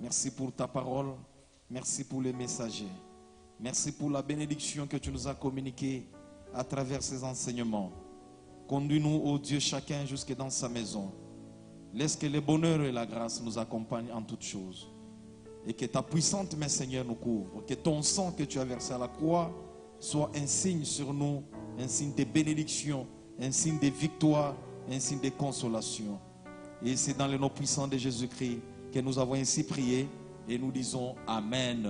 Speaker 8: Merci pour ta parole. Merci pour les messagers. Merci pour la bénédiction que tu nous as communiquée à travers ces enseignements. Conduis-nous, ô Dieu, chacun jusque dans sa maison. Laisse que le bonheur et la grâce nous accompagnent en toutes choses. Et que ta puissante main, Seigneur, nous couvre. Que ton sang que tu as versé à la croix soit un signe sur nous, un signe de bénédiction, un signe de victoire, un signe de consolation. Et c'est dans le nom puissant de Jésus-Christ que nous avons ainsi prié et nous disons Amen.